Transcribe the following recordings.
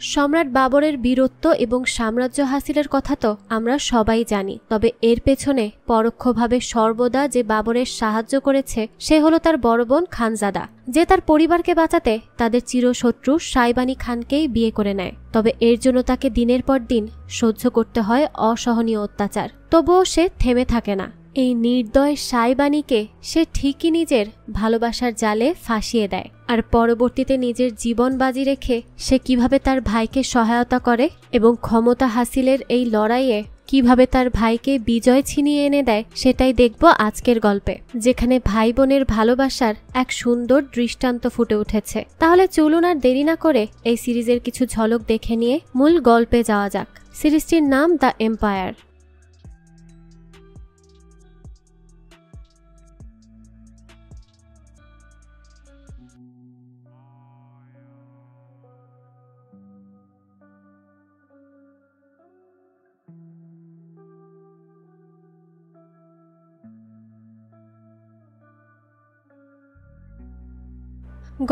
সম্রাট বাবরের বীরত্ব এবং সাম্রাজ্য হাসিলের কথা তো আমরা সবাই জানি, তবে এর পেছনে পরোক্ষভাবে সর্বদা যে বাবরের সাহায্য করেছে সে হলো তার বড় বোন খানজাদা, যে তার পরিবারকে বাঁচাতে তাদের চিরশত্রু সাইবানি খানকেই বিয়ে করে নেয়। তবে এর জন্য তাকে দিনের পর দিন সহ্য করতে হয় অসহনীয় অত্যাচার। তবুও সে থেমে থাকে না। এই নির্দয় সাইবানিকে সে ঠিকই নিজের ভালোবাসার জালে ফাঁসিয়ে দেয়, আর পরবর্তীতে নিজের জীবন বাজি রেখে সে কিভাবে তার ভাইকে সহায়তা করে এবং ক্ষমতা হাসিলের এই লড়াইয়ে কিভাবে তার ভাইকে বিজয় ছিনিয়ে এনে দেয় সেটাই দেখব আজকের গল্পে, যেখানে ভাই বোনের ভালোবাসার এক সুন্দর দৃষ্টান্ত ফুটে উঠেছে। তাহলে চলুন আর দেরি না করে এই সিরিজের কিছু ঝলক দেখে নিয়ে মূল গল্পে যাওয়া যাক। সিরিজটির নাম দ্য এম্পায়ার।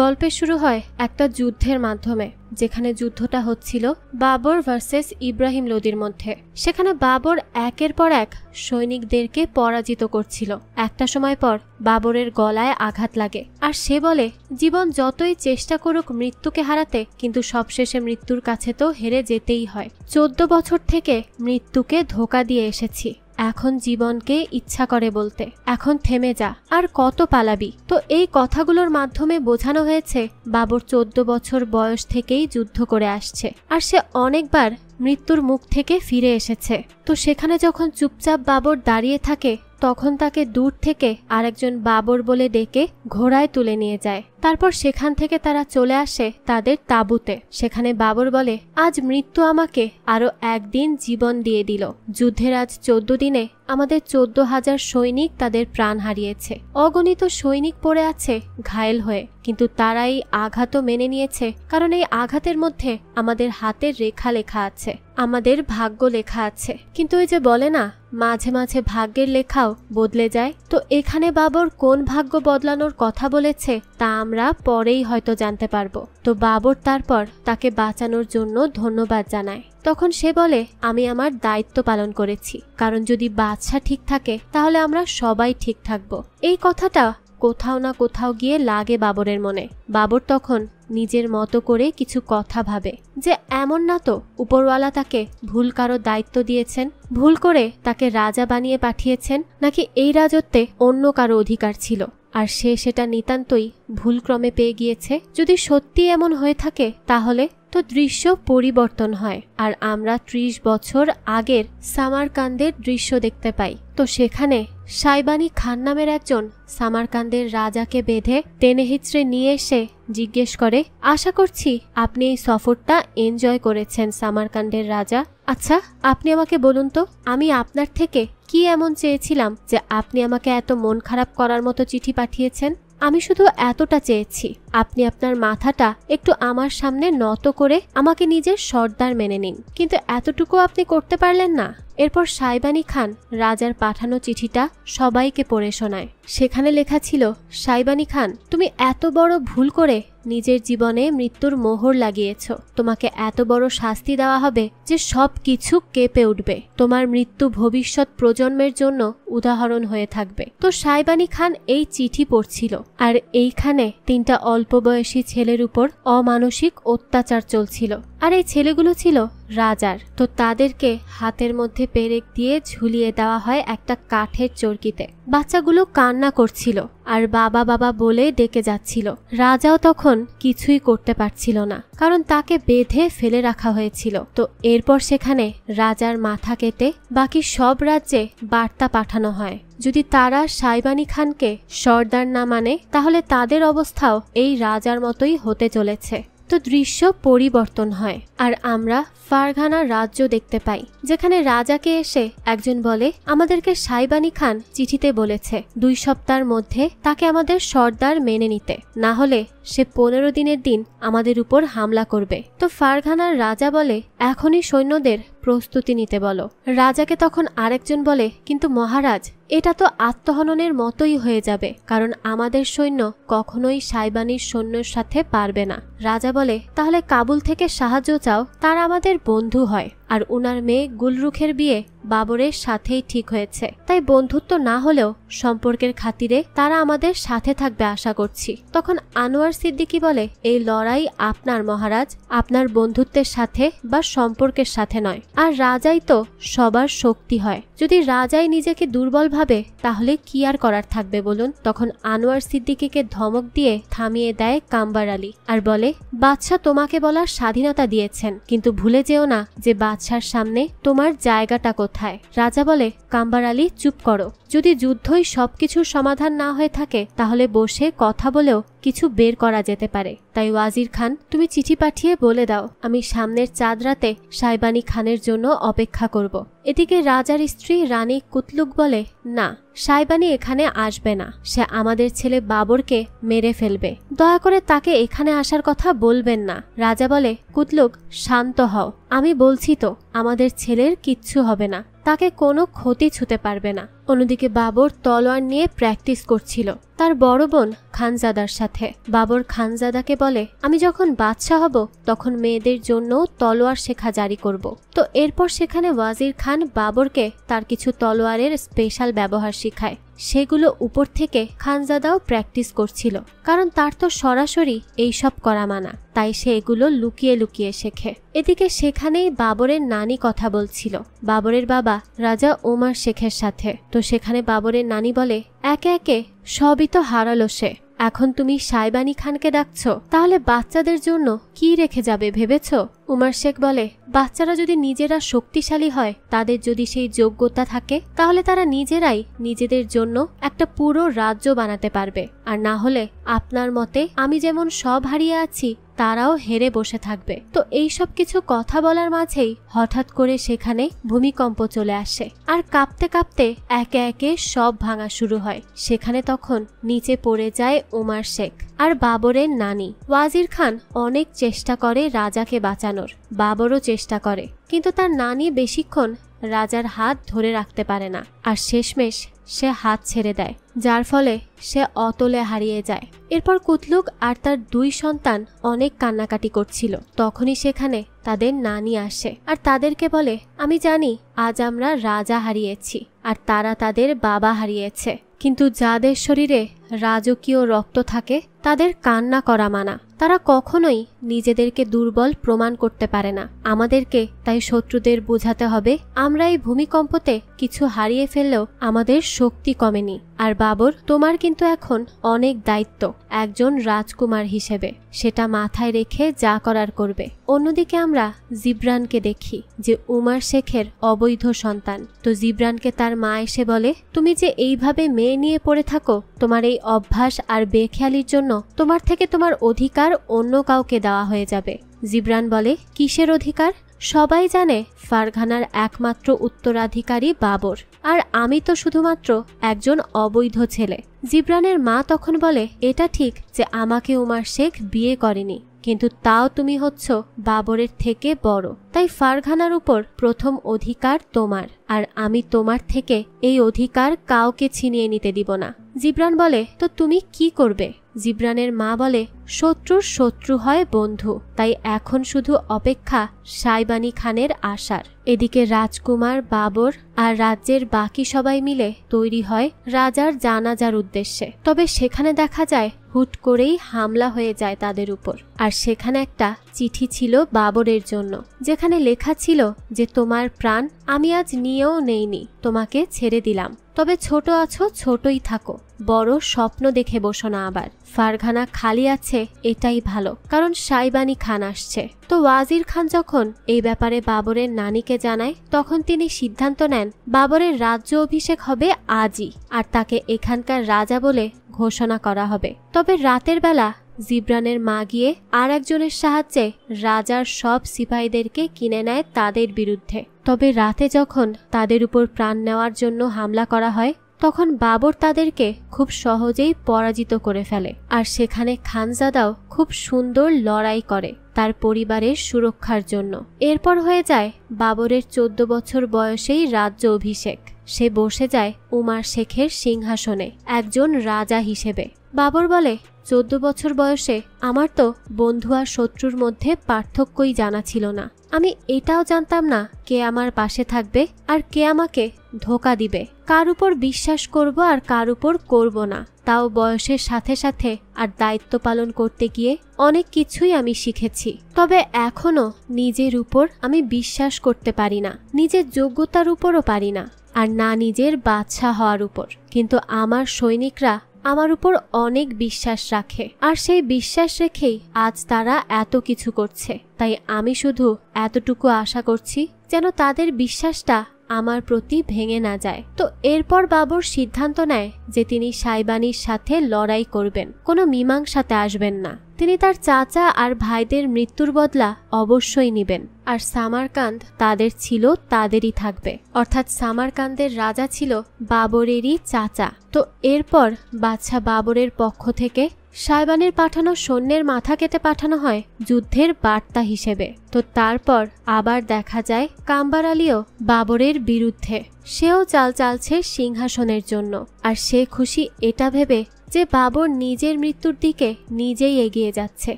গল্পের শুরু হয় একটা যুদ্ধের মাধ্যমে, যেখানে যুদ্ধটা হচ্ছিল বাবর ভার্সেস ইব্রাহিম লোদির মধ্যে। সেখানে বাবর একের পর এক সৈনিকদেরকে পরাজিত করছিল। একটা সময় পর বাবরের গলায় আঘাত লাগে, আর সে বলে জীবন যতই চেষ্টা করুক মৃত্যুকে হারাতে, কিন্তু সবশেষে মৃত্যুর কাছে তো হেরে যেতেই হয়। 14 বছর থেকে মৃত্যুকে ধোঁকা দিয়ে এসেছি, এখন জীবনকে ইচ্ছা করে বলতে এখন থেমে যা, আর কত পালাবি। তো এই কথাগুলোর মাধ্যমে বোঝানো হয়েছে বাবর 14 বছর বয়স থেকেই যুদ্ধ করে আসছে, আর সে অনেকবার মৃত্যুর মুখ থেকে ফিরে এসেছে। তো সেখানে যখন চুপচাপ বাবর দাঁড়িয়ে থাকে, তখন তাকে দূর থেকে আরেকজন বাবর বলে ডেকে ঘোড়ায় তুলে নিয়ে যায়। তারপর সেখান থেকে তারা চলে আসে তাদের তাঁবুতে। সেখানে বাবর বলে, আজ মৃত্যু আমাকে আরো একদিন জীবন দিয়ে দিল। যুদ্ধের আজ 14 দিনে আমাদের 14,000 সৈনিক তাদের প্রাণ হারিয়েছে। অগণিত সৈনিক পড়ে আছে ঘায়েল হয়ে, কিন্তু তারা এই আঘাতও মেনে নিয়েছে, কারণ এই আঘাতের মধ্যে আমাদের হাতের রেখা লেখা আছে, আমাদের ভাগ্য লেখা আছে। কিন্তু ওই যে বলে না, মাঝে মাঝে ভাগ্যের লেখাও বদলে যায়। তো এখানে বাবর কোন ভাগ্য বদলানোর কথা বলেছে তা আমরা পরেই হয়তো জানতে পারবো। তো বাবর তারপর তাকে বাঁচানোর জন্য ধন্যবাদ জানায়। তখন সে বলে, আমি আমার দায়িত্ব পালন করেছি, কারণ যদি বাদশা ঠিক থাকে তাহলে আমরা সবাই ঠিক থাকবো। এই কথাটা কোথাও না কোথাও গিয়ে লাগে বাবরের মনে। বাবর তখন নিজের মতো করে কিছু কথা ভাবে, যে এমন না তো উপরওয়ালা তাকে ভুল কারো দায়িত্ব দিয়েছেন, ভুল করে তাকে রাজা বানিয়ে পাঠিয়েছেন, নাকি এই রাজত্বে অন্য কারো অধিকার ছিল আর সে সেটা নিতান্তই ভুলক্রমে পেয়ে গিয়েছে। যদি সত্যি এমন হয়ে থাকে তাহলে তো দৃশ্য পরিবর্তন হয়, আর আমরা 30 বছর আগের সামারকান্দের দৃশ্য দেখতে পাই। তো সেখানে সাইবানি খান নামের একজন সামারকান্দের রাজাকে বেঁধে টেনে হিচড়ে নিয়ে এসে জিজ্ঞেস করে, আশা করছি আপনি এই সফরটা এনজয় করেছেন সামারকান্দের রাজা। আচ্ছা, আপনি আমাকে বলুন তো, আমি আপনার থেকে কি এমন চেয়েছিলাম যে আপনি আমাকে এত মন খারাপ করার মতো চিঠি পাঠিয়েছেন? আমি শুধু এতটা চেয়েছি, আপনি আপনার মাথাটা একটু আমার সামনে নত করে আমাকে নিজের সর্দার মেনে নিন, কিন্তু এতটুকু আপনি করতে পারলেন না। এরপর সাইবানি খান রাজার পাঠানো চিঠিটা সবাইকে পড়ে শোনায়। সেখানে লেখা ছিল, সাইবানি খান, তুমি এত বড় ভুল করে নিজের জীবনে মৃত্যুর মোহর লাগিয়েছ। তোমাকে এত বড় শাস্তি দেওয়া হবে যে সব কিছু কেঁপে উঠবে। তোমার মৃত্যু ভবিষ্যৎ প্রজন্মের জন্য উদাহরণ হয়ে থাকবে। তো সাইবানি খান এই চিঠি পড়ছিল, আর এইখানে 3টা অল্প বয়সী ছেলের উপর অমানসিক অত্যাচার চলছিল, আর এই ছেলেগুলো ছিল রাজার। তো তাদেরকে হাতের মধ্যে পেরেক দিয়ে ঝুলিয়ে দেওয়া হয় একটা কাঠের চরকিতে। বাচ্চাগুলো কান্না করছিল আর বাবা বাবা বলে ডেকে যাচ্ছিল। রাজাও তখন কিছুই করতে পারছিল না, কারণ তাকে বেঁধে ফেলে রাখা হয়েছিল। তো এরপর সেখানে রাজার মাথা কেটে বাকি সব রাজ্যে বার্তা পাঠানো হয়, যদি তারা সাইবানি খানকে সর্দার না মানে তাহলে তাদের অবস্থাও এই রাজার মতোই হতে চলেছে। তো দৃশ্য পরিবর্তন হয়, আর আমরা ফারঘানা রাজ্য দেখতে পাই, যেখানে রাজাকে এসে একজন বলে, আমাদেরকে সাইবানি খান চিঠিতে বলেছে 2 সপ্তাহের মধ্যে তাকে আমাদের সর্দার মেনে নিতে, না হলে সে 15 দিনের দিন আমাদের উপর হামলা করবে। তো ফারঘানার রাজা বলে, এখনই সৈন্যদের প্রস্তুতি নিতে বলো। রাজাকে তখন আরেকজন বলে, কিন্তু মহারাজ, এটা তো আত্মহননের মতোই হয়ে যাবে, কারণ আমাদের সৈন্য কখনোই সাইবানির সৈন্যের সাথে পারবে না। রাজা বলে, তাহলে কাবুল থেকে সাহায্য চাও, তারা আমাদের বন্ধু হয়, আর উনার মেয়ে গুলরুখের বিয়ে বাবরের সাথেই ঠিক হয়েছে, তাই বন্ধুত্ব না হলেও সম্পর্কের খাতিরে তারা আমাদের সাথে থাকবে আশা করছি। তখন আনোয়ার সিদ্দিকী বলে, এই লড়াই আপনার মহারাজ, আপনার বন্ধুত্বের সাথে বা সম্পর্কের সাথে নয়, আর রাজাই তো সবার শক্তি হয়। যদি রাজাই নিজেকে দুর্বল ভাবে তাহলে কি আর করার থাকবে বলুন। তখন আনোয়ার সিদ্দিকীকে ধমক দিয়ে থামিয়ে দেয় কাম্বার আলী আর বলে, বাদশাহ তোমাকে বলার স্বাধীনতা দিয়েছেন, কিন্তু ভুলে যেও না যে বাদশার সামনে তোমার জায়গাটা কোথায়। রাজা বলে, কাম্বার আলী চুপ করো, যদি যুদ্ধই সবকিছুর সমাধান না হয়ে থাকে তাহলে বসে কথা বলেও কিছু বের করা যেতে পারে। তাই ওয়াজির খান, তুমি চিঠি পাঠিয়ে বলে দাও আমি সামনের চাঁদ রাতে সাইবানি খানের জন্য অপেক্ষা করব। এদিকে রাজার স্ত্রী রানী কুতলুক বলে, না, সাইবানি এখানে আসবে না, সে আমাদের ছেলে বাবরকে মেরে ফেলবে, দয়া করে তাকে এখানে আসার কথা বলবেন না। রাজা বলে, কুতলুক শান্ত হও, আমি বলছি তো আমাদের ছেলের কিচ্ছু হবে না, তাকে কোনো ক্ষতি ছুতে পারবে না। অন্যদিকে বাবর তলোয়ার নিয়ে প্র্যাকটিস করছিল তার বড় বোন খানজাদার সাথে। বাবর খানজাদাকে বলে, আমি যখন বাদশাহ হব তখন মেয়েদের জন্য তলোয়ার শেখা জারি করব। তো এরপর সেখানে ওয়াজির খান বাবরকে তার কিছু তলোয়ারের স্পেশাল ব্যবহার শিখায়, সেগুলো উপর থেকে খানজাদাও প্র্যাকটিস করছিল, কারণ তার তো সরাসরি এইসব করা মানা, তাই সে এগুলো লুকিয়ে লুকিয়ে শেখে। এদিকে সেখানেই বাবরের নানি কথা বলছিল বাবরের বাবা রাজা ওমর শেখের সাথে। তো সেখানে বাবরের নানি বলে, একে একে সবই তো হারালো সে, এখন তুমি সাইবানি খানকে ডাকছো, তাহলে বাচ্চাদের জন্য কি রেখে যাবে ভেবেছ? উমর শেখ বলে, বাচ্চারা যদি নিজেরা শক্তিশালী হয়, তাদের যদি সেই যোগ্যতা থাকে, তাহলে তারা নিজেরাই নিজেদের জন্য একটা পুরো রাজ্য বানাতে পারবে, আর না হলে আপনার মতে আমি যেমন সব হারিয়ে আছি তারাও হেরে বসে থাকবে। তো এই সব কিছু কথা বলার মাঝেই হঠাৎ করে সেখানে ভূমিকম্প চলে আসে, আর কাঁপতে কাঁপতে একে একে সব ভাঙা শুরু হয়। সেখানে তখন নিচে পড়ে যায় উমর শেখ আর বাবরের নানি। ওয়াজির খান অনেক চেষ্টা করে রাজাকে বাঁচানোর, বাবরও চেষ্টা করে, কিন্তু তার নানি বেশিক্ষণ রাজার হাত ধরে রাখতে পারে না, আর শেষমেশ সে হাত ছেড়ে দেয়, যার ফলে সে অতলে হারিয়ে যায়। এরপর কুতলুক আর তার 2 সন্তান অনেক কান্নাকাটি করছিল। তখনই সেখানে তাদের নানি আসে আর তাদেরকে বলে, আমি জানি আজ আমরা রাজা হারিয়েছি আর তারা তাদের বাবা হারিয়েছে, কিন্তু যাদের শরীরে রাজকীয় রক্ত থাকে তাদের কান্না করা মানা, তারা কখনোই নিজেদেরকে দুর্বল প্রমাণ করতে পারে না। আমাদেরকে তাই শত্রুদের বোঝাতে হবে আমরা এই ভূমিকম্পতে কিছু হারিয়ে ফেললেও আমাদের শক্তি কমেনি। আর বাবর, তোমার কিন্তু এখন অনেক দায়িত্ব একজন রাজকুমার হিসেবে, সেটা মাথায় রেখে যা করার করবে। অন্যদিকে আমরা জিবরানকে দেখি যে উমর শেখের অবৈধ সন্তান। তো জিবরানকে তার মা এসে বলে, তুমি যে এইভাবে মেয়ে নিয়ে পড়ে থাকো, তোমার এই অভ্যাস আর বেখেয়ালির জন্য তোমার থেকে তোমার অধিকার অন্য কাউকে দেওয়া হয়ে যাবে। জিবরান বলে, কিসের অধিকার? সবাই জানে ফারঘানার একমাত্র উত্তরাধিকারী বাবর, আর আমি তো শুধুমাত্র একজন অবৈধ ছেলে। জিবরানের মা তখন বলে, এটা ঠিক যে আমাকে উমর শেখ বিয়ে করেনি, কিন্তু তাও তুমি হচ্ছ বাবরের থেকে বড়, তাই ফারঘানার উপর প্রথম অধিকার তোমার, আর আমি তোমার থেকে এই অধিকার কাউকে ছিনিয়ে নিতে দিব না। জিবরান বলে, তো তুমি কি করবে? জিবরানের মা বলে, শত্রুর শত্রু হয় বন্ধু, তাই এখন শুধু অপেক্ষা সাইবানি খানের আসার। এদিকে রাজকুমার বাবর আর রাজ্যের বাকি সবাই মিলে তৈরি হয় রাজার জানাজার উদ্দেশ্যে। তবে সেখানে দেখা যায় হুট করেই হামলা হয়ে যায় তাদের উপর, আর সেখানে একটা চিঠি ছিল বাবরের জন্য, যেখানে লেখা ছিল যে তোমার প্রাণ আমি আজ নিয়েও নেইনি, তোমাকে ছেড়ে দিলাম, তবে ছোট আছো ছোটই থাকো, বড় স্বপ্ন দেখে বসো না আবার। ফারঘানা খালি আছে এটাই ভালো, কারণ সাইবানি খান আসছে। তো ওয়াজির খান যখন এই ব্যাপারে বাবরের নানিকে জানায়, তখন তিনি সিদ্ধান্ত নেন বাবরের রাজ্য অভিষেক হবে আজই, আর তাকে এখানকার রাজা বলে ঘোষণা করা হবে। তবে রাতের বেলা জিবরানের মা গিয়ে আর একজনের সাহায্যে রাজার সব সিপাহীদেরকে কিনে নেয় তাদের বিরুদ্ধে। তবে রাতে যখন তাদের উপর প্রাণ নেওয়ার জন্য হামলা করা হয়, তখন বাবর তাদেরকে খুব সহজেই পরাজিত করে ফেলে। আর সেখানে খানজাদাও খুব সুন্দর লড়াই করে তার পরিবারের সুরক্ষার জন্য। এরপর হয়ে যায় বাবরের 14 বছর বয়সেই রাজ্য অভিষেক। সে বসে যায় উমার শেখের সিংহাসনে একজন রাজা হিসেবে। বাবর বলে, 14 বছর বয়সে আমার তো বন্ধু আর শত্রুর মধ্যে পার্থক্যই জানা ছিল না। আমি এটাও জানতাম না কে আমার পাশে থাকবে আর কে আমাকে ধোঁকা দিবে, কার উপর বিশ্বাস করব আর কার উপর করব না। তাও বয়সের সাথে সাথে আর দায়িত্ব পালন করতে গিয়ে অনেক কিছুই আমি শিখেছি। তবে এখনো নিজের উপর আমি বিশ্বাস করতে পারি না, নিজের যোগ্যতার উপরও পারি না, আর না নিজের বাদশা হওয়ার উপর। কিন্তু আমার সৈনিকরা আমার উপর অনেক বিশ্বাস রাখে, আর সেই বিশ্বাস রেখেই আজ তারা এত কিছু করছে। তাই আমি শুধু এতটুকু আশা করছি যেন তাদের বিশ্বাসটা আমার প্রতি ভেঙে না যায়। তো এরপর বাবর সিদ্ধান্ত নেয় যে তিনি সাইবানির সাথে লড়াই করবেন, কোনো মীমাংসাতে আসবেন না। তিনি তার চাচা আর ভাইদের মৃত্যুর বদলা অবশ্যই নেবেন, আর সামারকান্দ তাদের ছিল, তাদেরই থাকবে। অর্থাৎ সামারকান্দের রাজা ছিল বাবরেরই চাচা। তো এরপর বাদশা বাবরের পক্ষ থেকে সাইবানের পাঠানো সৈন্যের মাথা কেটে পাঠানো হয় যুদ্ধের বার্তা হিসেবে। তো তারপর আবার দেখা যায় কাম্বার আলীও বাবরের বিরুদ্ধে। সেও চাল চালছে সিংহাসনের জন্য, আর সে খুশি এটা ভেবে যে বাবর নিজের মৃত্যুর দিকে নিজেই এগিয়ে যাচ্ছে,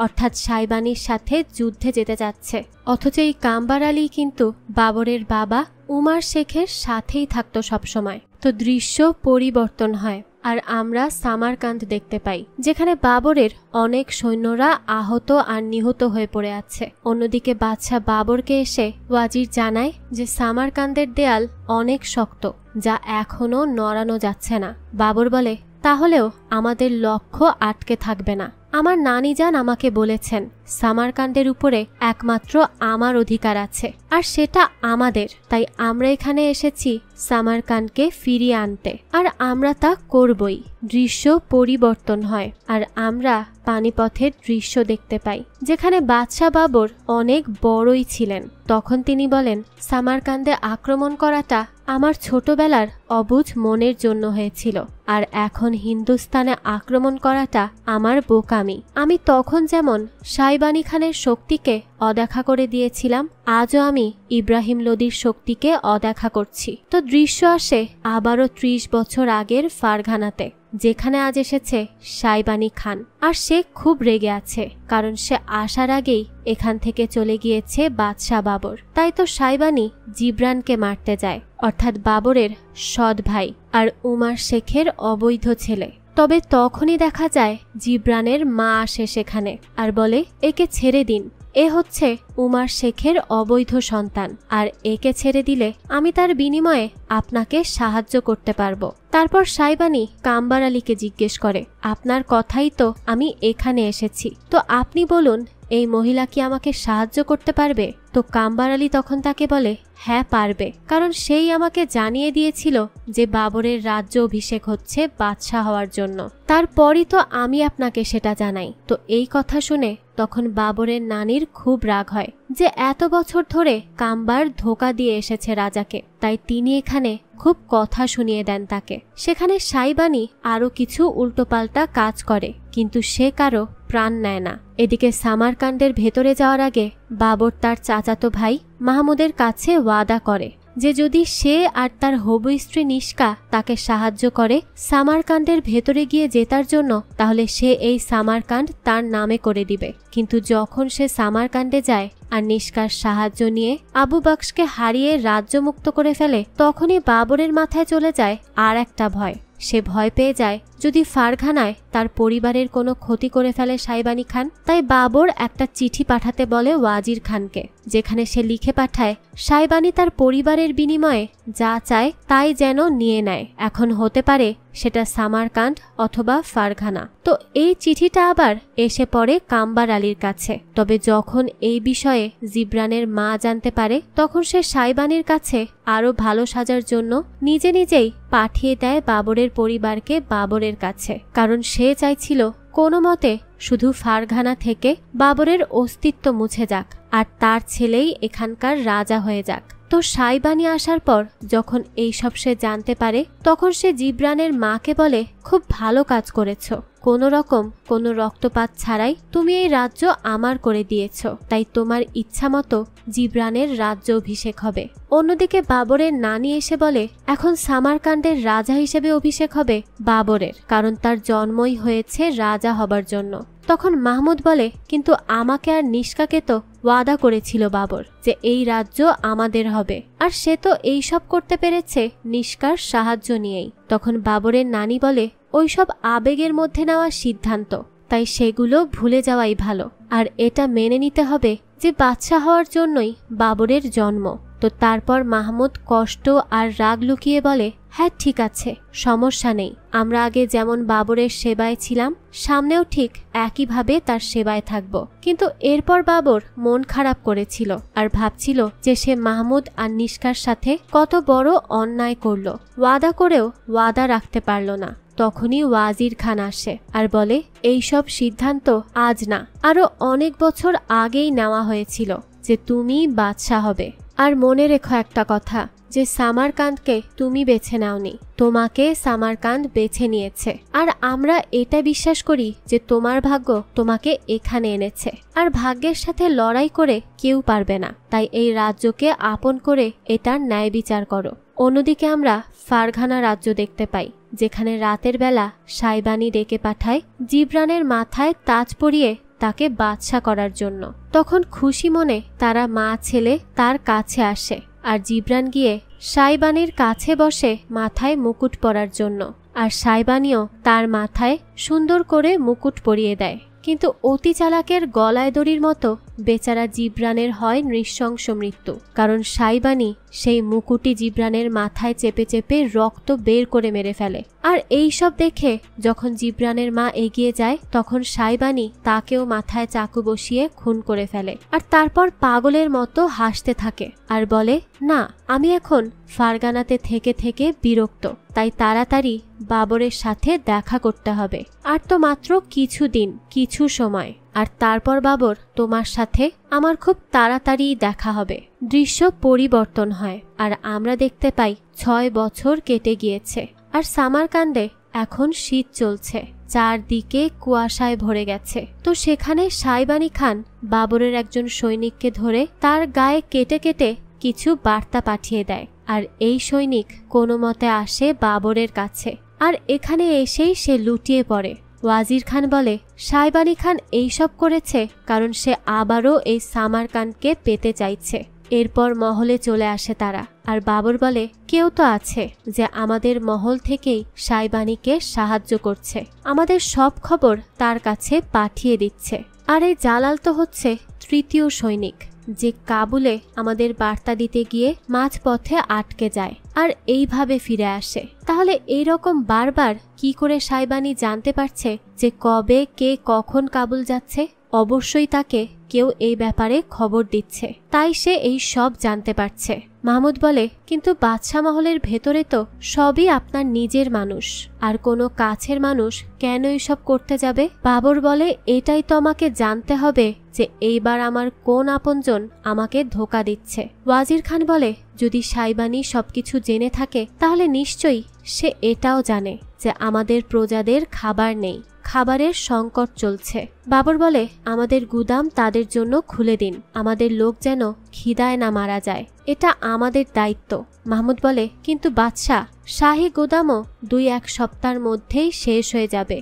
অর্থাৎ সাইবানির সাথে যুদ্ধে যেতে যাচ্ছে। অথচ এই কাম্বার আলী কিন্তু বাবরের বাবা উমার শেখের সাথেই থাকতো সবসময়। তো দৃশ্য পরিবর্তন হয়, আর আমরা সামারকান্দ দেখতে পাই, যেখানে বাবরের অনেক সৈন্যরা আহত আর নিহত হয়ে পড়ে আছে। অন্যদিকে বাদশা বাবরকে এসে ওয়াজির জানায় যে সামারকান্দের দেয়াল অনেক শক্ত, যা এখনো নড়ানো যাচ্ছে না। বাবর বলে, তাহলেও আমাদের লক্ষ্য আটকে থাকবে না। আমার নানি যান আমাকে বলেছেন সামারকান্ডের উপরে একমাত্র আমার অধিকার আছে, আর সেটা আমাদের। তাই আমরা এখানে এসেছি সামারকান্ডকে ফিরিয়ে আনতে, আর আমরা তা করবই। দৃশ্য পরিবর্তন হয়, আর আমরা পানিপথের দৃশ্য দেখতে পাই, যেখানে বাদশা বাবর অনেক বড়ই ছিলেন। তখন তিনি বলেন, সামারকান্দে আক্রমণ করাটা আমার ছোটবেলার অবুঝ মনের জন্য হয়েছিল, আর এখন হিন্দুস্তানে আক্রমণ করাটা আমার বোকামি। আমি তখন যেমন সাইবানি খানের শক্তিকে অদেখা করে দিয়েছিলাম, আজও আমি ইব্রাহিম লোদির শক্তিকে অদেখা করছি। তো দৃশ্য আসে আবারও 30 বছর আগের ফারঘানাতে, যেখানে আজ এসেছে সাইবানি খান। আর সে খুব রেগে আছে, কারণ সে আসার আগেই এখান থেকে চলে গিয়েছে বাদশা বাবর। তাই তো সাইবানি জিব্রানকে মারতে যায়, অর্থাৎ বাবরের সৎ ভাই আর উমার শেখের অবৈধ ছেলে। তবে তখনই দেখা যায় জিব্রানের মা আসে সেখানে আর বলে, একে ছেড়ে দিন, এ হচ্ছে উমার শেখের অবৈধ সন্তান, আর একে ছেড়ে দিলে আমি তার বিনিময়ে আপনাকে সাহায্য করতে পারবো। তারপর সাইবানি কাম্বার আলীকে জিজ্ঞেস করে, আপনার কথাই তো আমি এখানে এসেছি, তো আপনি বলুন এই মহিলা কি আমাকে সাহায্য করতে পারবে? তো কাম্বার আলী তখন তাকে বলে, হ্যাঁ পারবে, কারণ সেই আমাকে জানিয়ে দিয়েছিল যে বাবরের রাজ্য অভিষেক হচ্ছে বাদশা হওয়ার জন্য। তারপরই তো আমি আপনাকে সেটা জানাই। তো এই কথা শুনে তখন বাবরের নানির খুব রাগ হয় যে এত বছর ধরে কাম্বার ধোঁকা দিয়ে এসেছে রাজাকে, তাই তিনি এখানে খুব কথা শুনিয়ে দেন তাকে। সেখানে সাইবানি আরো কিছু উল্টোপাল্টা কাজ করে, কিন্তু সে কারো প্রাণ নেয় না। এদিকে সামারকান্ডের ভেতরে যাওয়ার আগে বাবর তার চাচাতো ভাই মাহমুদের কাছে ওয়াদা করে যে যদি সে আর তার হবু স্ত্রী নিষ্কা তাকে সাহায্য করে সামারকান্ডের ভেতরে গিয়ে জেতার জন্য, তাহলে সে এই সামারকান্ড তার নামে করে দিবে। কিন্তু যখন সে সামারকান্ডে যায় আর নিষ্কার সাহায্য নিয়ে আবু বকশকে হারিয়ে রাজ্য মুক্ত করে ফেলে, তখনই বাবরের মাথায় চলে যায় আর একটা ভয়। সে ভয় পেয়ে যায় যদি ফারঘানায় তার পরিবারের কোনো ক্ষতি করে ফেলে সাইবানি খান। তাই বাবর একটা চিঠি পাঠাতে বলে ওয়াজির খানকে, যেখানে সে লিখে পাঠায় সাইবানি তার পরিবারের বিনিময়ে যা চায় তাই যেন নিয়ে নেয়। এখন হতে পারে সেটা সামারকান্ড অথবা ফারঘানা। তো এই চিঠিটা আবার এসে পড়ে কাম্বার আলীর কাছে। তবে যখন এই বিষয়ে জিব্রানের মা জানতে পারে, তখন সে সাইবানির কাছে আরো ভালো সাজার জন্য নিজে নিজেই পাঠিয়ে দেয় বাবরের পরিবারকে বাবরের কাছে, কারণ সে চাইছিল কোনো মতে শুধু ফারঘানা থেকে বাবরের অস্তিত্ব মুছে যাক আর তার ছেলেই এখানকার রাজা হয়ে যাক। তো সাইবানি আসার পর যখন এইসব সে জানতে পারে তখন সে জিব্রানের মাকে বলে, খুব ভালো কাজ করেছ, কোনো রকম কোনো রক্তপাত ছাড়াই তুমি এই রাজ্য আমার করে দিয়েছ, তাই তোমার ইচ্ছা মতো জিব্রানের রাজ্য অভিষেক হবে। অন্যদিকে বাবরের নানি এসে বলে, এখন সামারকান্ডের রাজা হিসেবে অভিষেক হবে বাবরের, কারণ তার জন্মই হয়েছে রাজা হবার জন্য। তখন মাহমুদ বলে, কিন্তু আমাকে আর নিষ্কাকে তো ওয়াদা করেছিল বাবর যে এই রাজ্য আমাদের হবে, আর সে তো এই সব করতে পেরেছে নিষ্কার সাহায্য নিয়েই। তখন বাবরের নানি বলে, ওইসব আবেগের মধ্যে নেওয়া সিদ্ধান্ত, তাই সেগুলো ভুলে যাওয়াই ভালো, আর এটা মেনে নিতে হবে যে বাদশা হওয়ার জন্যই বাবরের জন্ম। তো তারপর মাহমুদ কষ্ট আর রাগ লুকিয়ে বলে, হ্যাঁ ঠিক আছে, সমস্যা নেই, আমরা আগে যেমন বাবরের সেবায় ছিলাম সামনেও ঠিক একইভাবে তার সেবায় থাকব। কিন্তু এরপর বাবর মন খারাপ করেছিল আর ভাবছিল যে সে মাহমুদ আর নিষ্কার সাথে কত বড় অন্যায় করল, ওয়াদা করেও ওয়াদা রাখতে পারল না। তখনই ওয়াজির খান আসে আর বলে, এইসব সিদ্ধান্ত আজ না, আরো অনেক বছর আগেই নেওয়া হয়েছিল যে তুমি বাদশা হবে। আর মনে রেখো একটা কথা, যে সামারকান্দকে তুমি বেছে নাওনি, তোমাকে সামারকান্দ বেছে নিয়েছে। আর আমরা এটা বিশ্বাস করি যে তোমার ভাগ্য তোমাকে এখানে এনেছে, আর ভাগ্যের সাথে লড়াই করে কেউ পারবে না, তাই এই রাজ্যকে আপন করে এটার ন্যায় বিচার করো। অন্যদিকে আমরা ফারঘানা রাজ্য দেখতে পাই, যেখানে রাতের বেলা সাইবানি ডেকে পাঠায় জিব্রানের মাথায় তাজ পরিয়ে তাকে বাদশা করার জন্য। তখন খুশি মনে তারা মা ছেলে তার কাছে আসে, আর জিব্রান গিয়ে সাইবানির কাছে বসে মাথায় মুকুট পরার জন্য, আর সাইবানিও তার মাথায় সুন্দর করে মুকুট পরিয়ে দেয়। কিন্তু অতি চালাকের গলায় দড়ির মতো বেচারা জিব্রানের হয় নৃশংস মৃত্যু, কারণ সাইবানি সেই মুকুটি জিব্রানের মাথায় চেপে চেপে রক্ত বের করে মেরে ফেলে। আর এই সব দেখে যখন জিব্রানের মা এগিয়ে যায় তখন সাইবানি তাকেও মাথায় চাকু বসিয়ে খুন করে ফেলে, আর তারপর পাগলের মতো হাসতে থাকে আর বলে, না, আমি এখন ফারগানাতে থেকে থেকে বিরক্ত, তাই তাড়াতাড়ি বাবরের সাথে দেখা করতে হবে। আর তো মাত্র কিছু দিন, কিছু সময়, আর তারপর বাবর তোমার সাথে আমার খুব তাড়াতাড়ি দেখা হবে। দৃশ্য পরিবর্তন হয় আর আমরা দেখতে পাই 6 বছর কেটে গিয়েছে, আর সামারকান্দে এখন শীত চলছে, চারদিকে কুয়াশায় ভরে গেছে। তো সেখানে সাইবানি খান বাবরের একজন সৈনিককে ধরে তার গায়ে কেটে কেটে কিছু বার্তা পাঠিয়ে দেয়, আর এই সৈনিক কোনো মতে আসে বাবরের কাছে, আর এখানে এসেই সে লুটিয়ে পড়ে। ওয়াজির খান বলে, সাইবানি খান এইসব করেছে কারণ সে আবারও এই সামারকান্দকে পেতে চাইছে। এরপর মহলে চলে আসে তারা, আর বাবর বলে, কেউ তো আছে যে আমাদের মহল থেকেই সাইবানিকে সাহায্য করছে, আমাদের সব খবর তার কাছে পাঠিয়ে দিচ্ছে। আর এই জালাল তো হচ্ছে তৃতীয় সৈনিক, যে কাবুলে আমাদের বার্তা দিতে গিয়ে মাঝপথে আটকে যায় আর এইভাবে ফিরে আসে। তাহলে এই রকম বারবার কি করে সাইবানি জানতে পারছে যে কবে কে কখন কাবুল যাচ্ছে? অবশ্যই তাকে কেউ এই ব্যাপারে খবর দিচ্ছে, তাই সে এই সব জানতে পারছে। মাহমুদ বলে, কিন্তু বাদশা মহলের ভেতরে তো সবই আপনার নিজের মানুষ, আর কোনো কাছের মানুষ কেন এসব করতে যাবে? বাবর বলে, এটাই তো আমাকে জানতে হবে যে এইবার আমার কোন আপনজন আমাকে ধোকা দিচ্ছে। ওয়াজির খান বলে, যদি সাইবানি সবকিছু জেনে থাকে তাহলে নিশ্চয়ই সে এটাও জানে যে আমাদের প্রজাদের খাবার নেই, খাবারের সংকট চলছে। বাবর বলে, আমাদের গুদাম তাদের জন্য খুলে দিন, আমাদের লোক যেন খিদায় না মারা যায়, এটা আমাদের দায়িত্ব। মাহমুদ বলে, কিন্তু বাদশাহ, শাহী গোদামও 2-1 সপ্তাহের মধ্যেই শেষ হয়ে যাবে,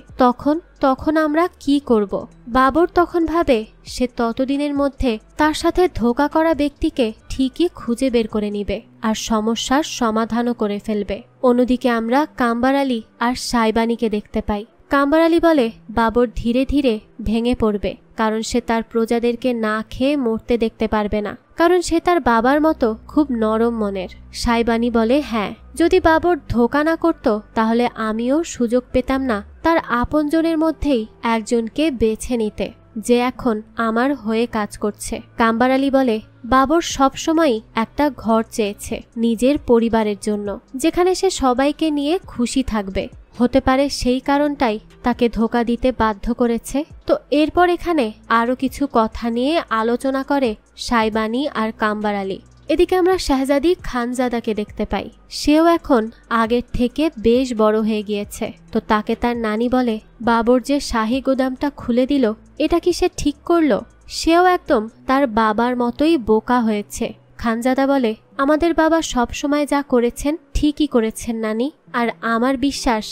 তখন আমরা কি করব? বাবর তখন ভাবে সে ততদিনের মধ্যে তার সাথে ধোঁকা করা ব্যক্তিকে ঠিকই খুঁজে বের করে নিবে আর সমস্যার সমাধানও করে ফেলবে। অন্যদিকে আমরা কাম্বার আলী আর সাইবানিকে দেখতে পাই। কাম্বার আলী বলে, বাবর ধীরে ধীরে ভেঙে পড়বে, কারণ সে তার প্রজাদেরকে না খেয়ে মরতে দেখতে পারবে না, কারণ সে তার বাবার মতো খুব নরম মনের। সাইবানি বলে, হ্যাঁ, যদি বাবর ধোঁকা না করত তাহলে আমিও সুযোগ পেতাম না তার আপনজনের মধ্যেই একজনকে বেছে নিতে, যে এখন আমার হয়ে কাজ করছে। কাম্বার আলী বলে, বাবর সবসময় একটা ঘর চেয়েছে নিজের পরিবারের জন্য, যেখানে সে সবাইকে নিয়ে খুশি থাকবে। হতে পারে সেই কারণটাই তাকে ধোঁকা দিতে বাধ্য করেছে। তো এরপর এখানে আরো কিছু কথা নিয়ে আলোচনা করে সাইবানি আর কাম্বার আলী। এদিকে আমরা শাহজাদি খানজাদাকে দেখতে পাই। সেও এখন আগের থেকে বেশ বড় হয়ে গিয়েছে। তো তাকে তার নানি বলে, বাবর যে শাহী গোদামটা খুলে দিল, এটা কি সে ঠিক করলো? সেও একদম তার বাবার মতোই বোকা হয়েছে। খানজাদা বলে, আমাদের বাবা সব সময় যা করেছেন ঠিকই করেছেন নানি, আর আমার বিশ্বাস